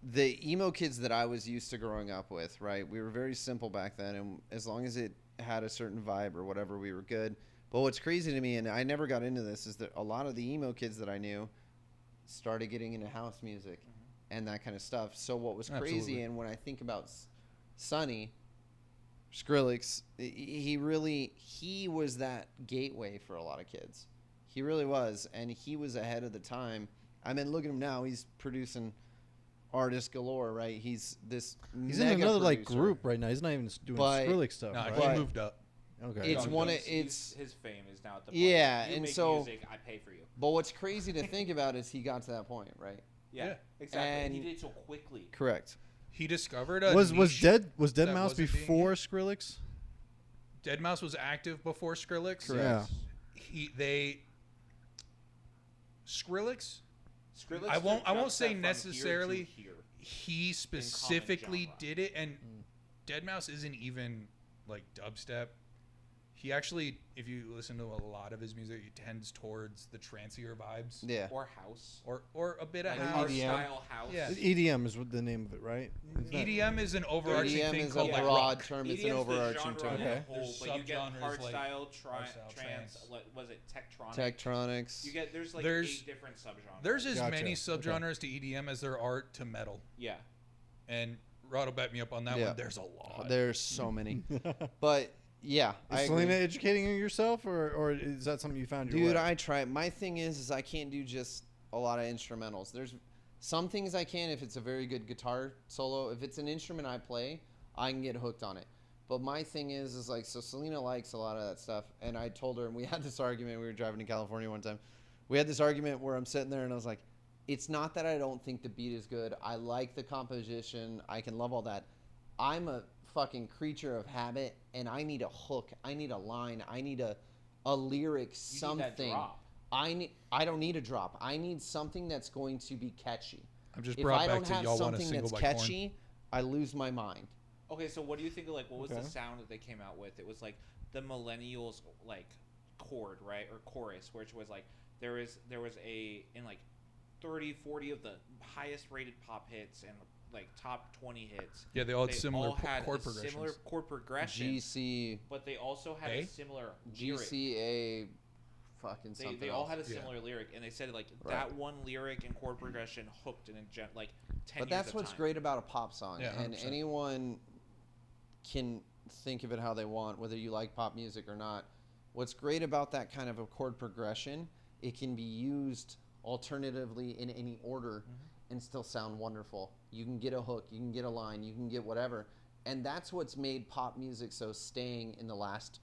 The emo kids that I was used to growing up with, right? We were very simple back then, and as long as it had a certain vibe or whatever, we were good. But what's crazy to me, and I never got into this, is that a lot of the emo kids that I knew started getting into house music and that kind of stuff. So what was crazy, Absolutely. and when I think about Sonny, Skrillex, he was that gateway for a lot of kids. He really was, and he was ahead of the time. I mean, look at him now. He's producing artists galore, right? He's this He's in mega another like producer. group right now. He's not even doing But- Skrillex stuff. Nah, right? he But- moved up. Okay. It's No, one of his fame is now at the point Yeah, where you and make so- music, I pay for you. But what's crazy to think about is he got to that point, right? Yeah, Yeah. exactly. And he And- did it so quickly. Correct. He discovered a was niche Dead that Mouse wasn't being before hit. Skrillex? Deadmau5 was active before Skrillex. Correct. Skrillex, Skrillex I won't took say dubstep from necessarily here to here. he specifically genre. did it, and Deadmau5 isn't even like dubstep. He actually, if you listen to a lot of his music, he tends towards the trancier vibes, Yeah. Or house. or a bit of Like house. EDM. style house. Yeah. EDM is what the name of it, right? Isn't that- EDM is an overarching EDM thing is a called like broad rock. term. It's EDM's an the overarching genre term. as a Okay. whole, There's but you get subgenres hard like style, hardstyle, trance. trance. Was it Tektronic? Tektronics. You get there's like There's- 8 different subgenres. There's as Gotcha. many Okay. subgenres to EDM as there are to metal, yeah. and Rod will back me up on that Yeah. one. There's a lot. There's so many. But yeah, I Is agree. Selena educating you yourself, or is that something you found your Dude, way? I try. My thing is I can't do just a lot of instrumentals. There's some things I can if it's a very good guitar solo. If it's an instrument I play, I can get hooked on it. But my thing is like, so Selena likes a lot of that stuff, and I told her, and we had this argument. We were driving to California one time. We had this argument where I'm sitting there, and I was like, it's not that I don't think the beat is good. I like the composition. I can love all that. I'm a fucking creature of habit, and I need a hook. I need a line. I need a lyric, You something. need that drop. I don't need a drop. I need something that's going to be catchy. I'm just If brought I back don't to have y'all want a something single that's by Korn. catchy, I lose my mind. Okay, so what do you think of like what was Okay. the sound that they came out with? It was like the millennials like chord, right? Or chorus, which was like there was a in like 30, 40 of the highest rated pop hits and like top 20 hits. Yeah, they all had similar all had chord a progressions. similar chord progression, GC, but they also had A? a similar lyric. GCA, fucking something They all else. had a Yeah. similar lyric, and they said like Right. that one lyric and chord progression hooked in like 10 But years that's of what's time. great about a pop song. Yeah, and 100%. anyone can think of it how they want, whether you like pop music or not. What's great about that kind of a chord progression, it can be used alternatively in any order. and still sound wonderful. You can get a hook, you can get a line, you can get whatever. And that's what's made pop music so staying in the last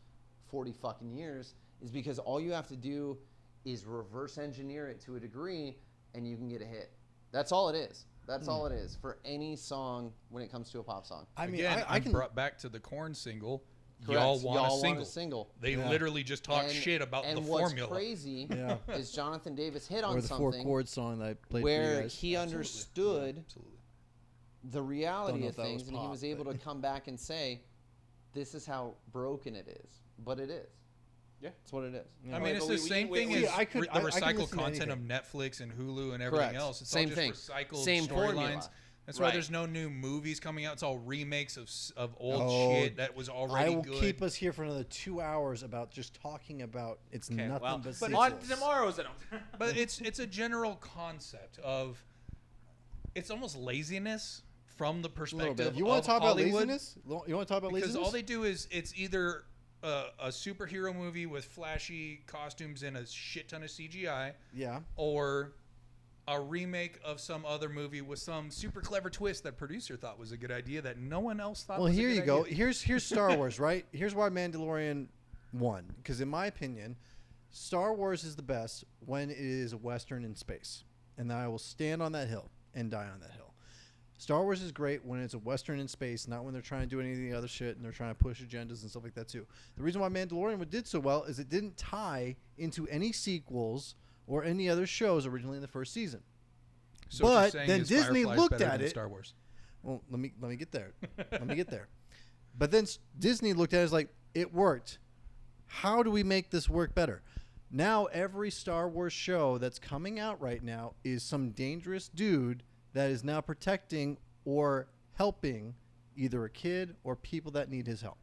40 fucking years, is because all you have to do is reverse engineer it to a degree and you can get a hit. That's all it is. That's all it is for any song when it comes to a pop song. I mean, Again, I I'm can. brought back to the Korn single. Correct. Y'all want Y'all a Want a single. Single. They Yeah. literally just talk And- shit about and the what's formula. crazy Yeah. is Jonathan Davis hit Or on the four something chord song that I played for you where guys. he Absolutely. understood Absolutely. the Don't reality know of if that was things, and he pop, was able but- to come back and say, "This is how broken it is," but it is. Yeah. It's what it is. Yeah. I Right, mean, it's but the we- same we- thing we- as I could- the I can recycled listen to content of anything. Netflix and Hulu and everything Correct. else. It's Same all thing. just recycled Same formula. storylines. That's why Right. there's no new movies coming out. It's all remakes of old Oh, shit that was I already will good. keep us here for another 2 hours about just talking about it's Okay, nothing well, but but sequels. on tomorrow's. But it's a general concept of it's almost laziness from the A little perspective bit. You want of to talk about Hollywood. laziness? You want to talk about Because laziness? all they do is it's either a superhero movie with flashy costumes and a shit ton of CGI, Yeah. or a remake of some other movie with some super clever twist that producer thought was a good idea that no one else thought Well, was a here good you go. idea. Here's Star Wars, right? Here's why Mandalorian won. Because in my opinion, Star Wars is the best when it is a Western in space. And I will stand on that hill and die on that hill. Star Wars is great when it's a Western in space, not when they're trying to do any of the other shit and they're trying to push agendas and stuff like that too. The reason why Mandalorian did so well is it didn't tie into any sequels or any other shows originally in the first season. So what you're but saying then is Disney Firefly's looked better at than it. Star Wars. Well, let me get there. Let me get there. But then Disney looked at it as like, it worked. How do we make this work better? Now every Star Wars show that's coming out right now is some dangerous dude that is now protecting or helping either a kid or people that need his help.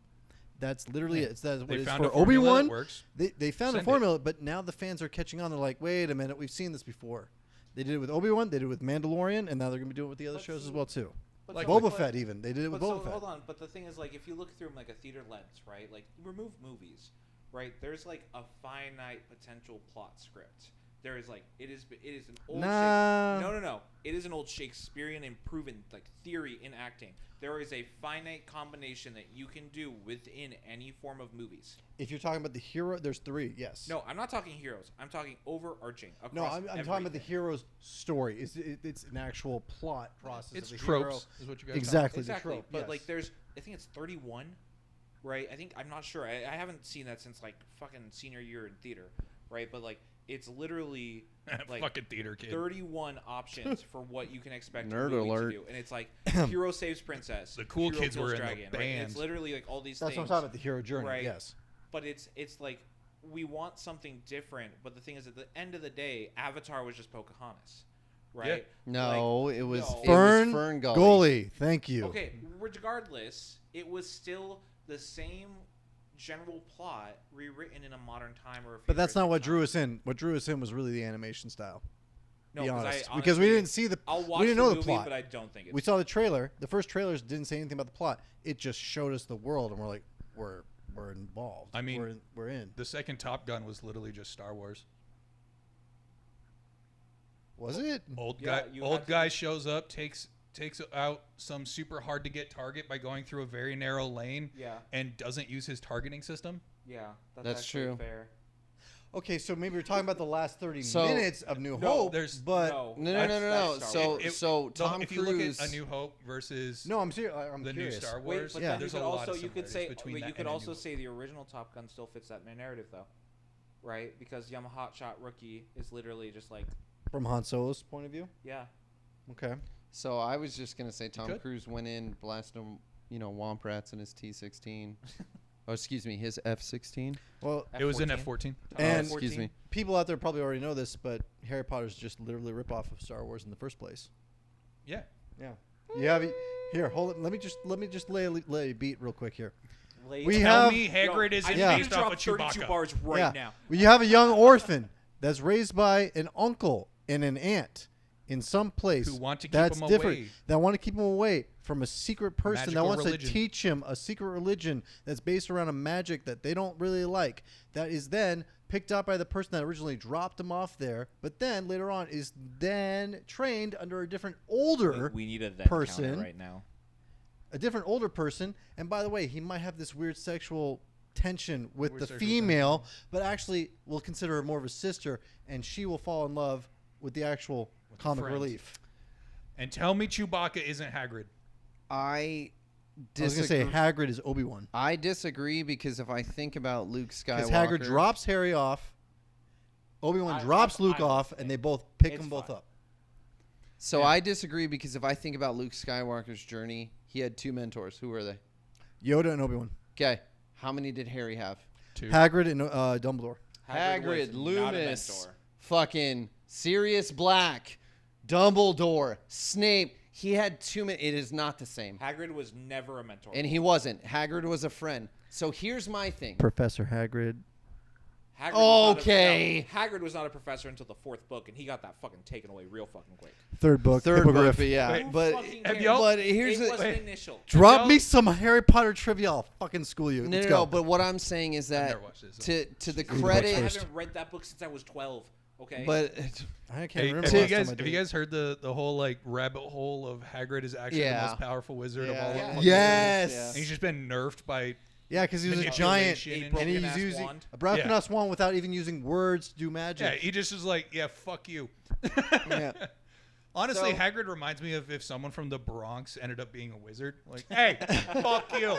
That's literally it. That's what They it is found a for formula that Obi-Wan. works. They found a Send it. formula, but now the fans are catching on. They're like, wait a minute, we've seen this before. They did it with Obi-Wan, they did it with Mandalorian, and now they're going to be doing it with the other But shows as see- well too. But Like so- Boba but- Fett even. They did it with But Boba so, Fett. hold on, but the thing is, like, if you look through like a theater lens, right? Like, you remove movies, right? There's like a finite potential plot script. There is like it is an old Nah. no. It is an old Shakespearean and proven like theory in acting. There is a finite combination that you can do within any form of movies. If you're talking about the hero, there's 3. Yes. No, I'm not talking heroes. I'm talking overarching. No, Across I'm talking about the everything. hero's story. It's an actual plot process. It's of the tropes, hero. is what you guys Exactly. Exactly, The trope, but yes. like there's, I think it's 31, right? I'm not sure. I haven't seen that since like fucking senior year in theater, right? But like it's literally like Fucking theater kid. 31 options for what you can expect Nerd a movie alert. to do, and it's like hero saves princess, The cool hero kids kills were in the dragon, right? And it's band. literally like all these That's things. what I'm talking about. The hero journey. Right. Yes. But it's like we want something different. But the thing is, at the end of the day, Avatar was just Pocahontas, right? No, it was no. Fern, Fern Gully. Gully. Thank you. Okay, regardless, it was still the same general plot rewritten in a modern time or a But that's not what futuristic drew time. us in. What drew us in was really the animation style. No, be 'cause I honest, because we honestly- didn't see the. I'll watch we didn't the know movie, the plot. but I don't think it's We saw the trailer. The first trailers didn't say anything about the plot. It just showed us the world, and we're like, we're involved. I mean, we're in. The second Top Gun was literally just Star Wars. Was it? Old Yeah, guy, you old had to guy do- shows up, takes out some super hard to get target by going through a very narrow lane, Yeah, and doesn't use his targeting system. yeah, That's actually true. Fair. Okay, so maybe we're talking about the last 30 So- minutes of New No, Hope. there's- but No. that's Star So Wars. so No, Tom if you look Cruise. at A New Hope versus no, I'm serious. I'm the curious. new Star Wait, Wars, but Yeah. then there's you a could lot also of you could similarities say between you that could and A also New say the original Top Gun still fits that narrative though, right? Because Yamaha Shot Rookie is literally just like From Han Solo's point of view. yeah. Okay. So I was just gonna say Tom could. Cruise went in blasting, womp rats in his T16. Oh, excuse me, his F16. Well, It was in F-14. F-14. And- Excuse me. people out there probably already know this, but Harry Potter's just literally a rip-off of Star Wars in the first place. Yeah. Yeah. You have here. Hold it. Let me just lay a beat real quick here. We Tell have- me Hagrid Yo, isn't I Yeah. need to based off drop of 32 Chewbacca. bars right yeah. now. Well, you have a young orphan that's raised by an uncle and an aunt, in some place Who want to keep that's him different, away. that want to keep him away from a secret person that Magical wants religion. to teach him a secret religion that's based around a magic that they don't really like, that is then picked up by the person that originally dropped him off there, but then later on is then trained under a different older We need a then person. counter right now. a different older person. And by the way, he might have this weird sexual tension with Weird the sexual female, but actually will consider her more of a sister, and she will fall in love with the actual With the comic friend. relief. And tell me Chewbacca isn't Hagrid. I I was gonna say disagree. Hagrid is Obi-Wan. I disagree because if I think about Luke Because Skywalker, Hagrid drops Harry off, Obi-Wan I- drops I- Luke I- off, and they both pick It's them both fine. up. So Yeah. I disagree because if I think about Luke Skywalker's journey, he had 2 mentors. Who were they? Yoda and Obi-Wan. Okay, how many did Harry have? 2. Hagrid and Dumbledore. Hagrid, was not a Loomis, mentor. fucking Sirius Black, Dumbledore, Snape. He had 2 men. It is not the same. Hagrid was never a mentor. And he wasn't. Hagrid was a friend. So here's my thing. Professor Hagrid. Hagrid was Okay. not a, no, Hagrid was not a professor until the 4th book, and he got that fucking taken away real fucking quick. Third book. Third book, Hippogriff. but yeah. Wait, Who but fucking have cares? y'all- but here's it the was wait. an initial. Drop y'all- me some Harry Potter trivia. I'll fucking school you. no, Let's no, go. no. But what I'm saying is that never watched this, so- to the Read the book I credit, first. haven't read that book since I was 12. Okay. but I can't Hey, remember. have you last guys time I have you did. guys heard the whole like rabbit hole of Hagrid is actually the Yeah. most powerful wizard of Yeah. all of Yeah. them? Yes. Yeah. And he's just been nerfed by Yeah, because he was a giant, manipulation and and he's broken-ass using wand. a broken ass wand without even using words to do magic. yeah. He just was like, yeah, fuck you. yeah. Honestly, So- Hagrid reminds me of if someone from the Bronx ended up being a wizard. Like, hey, fuck you.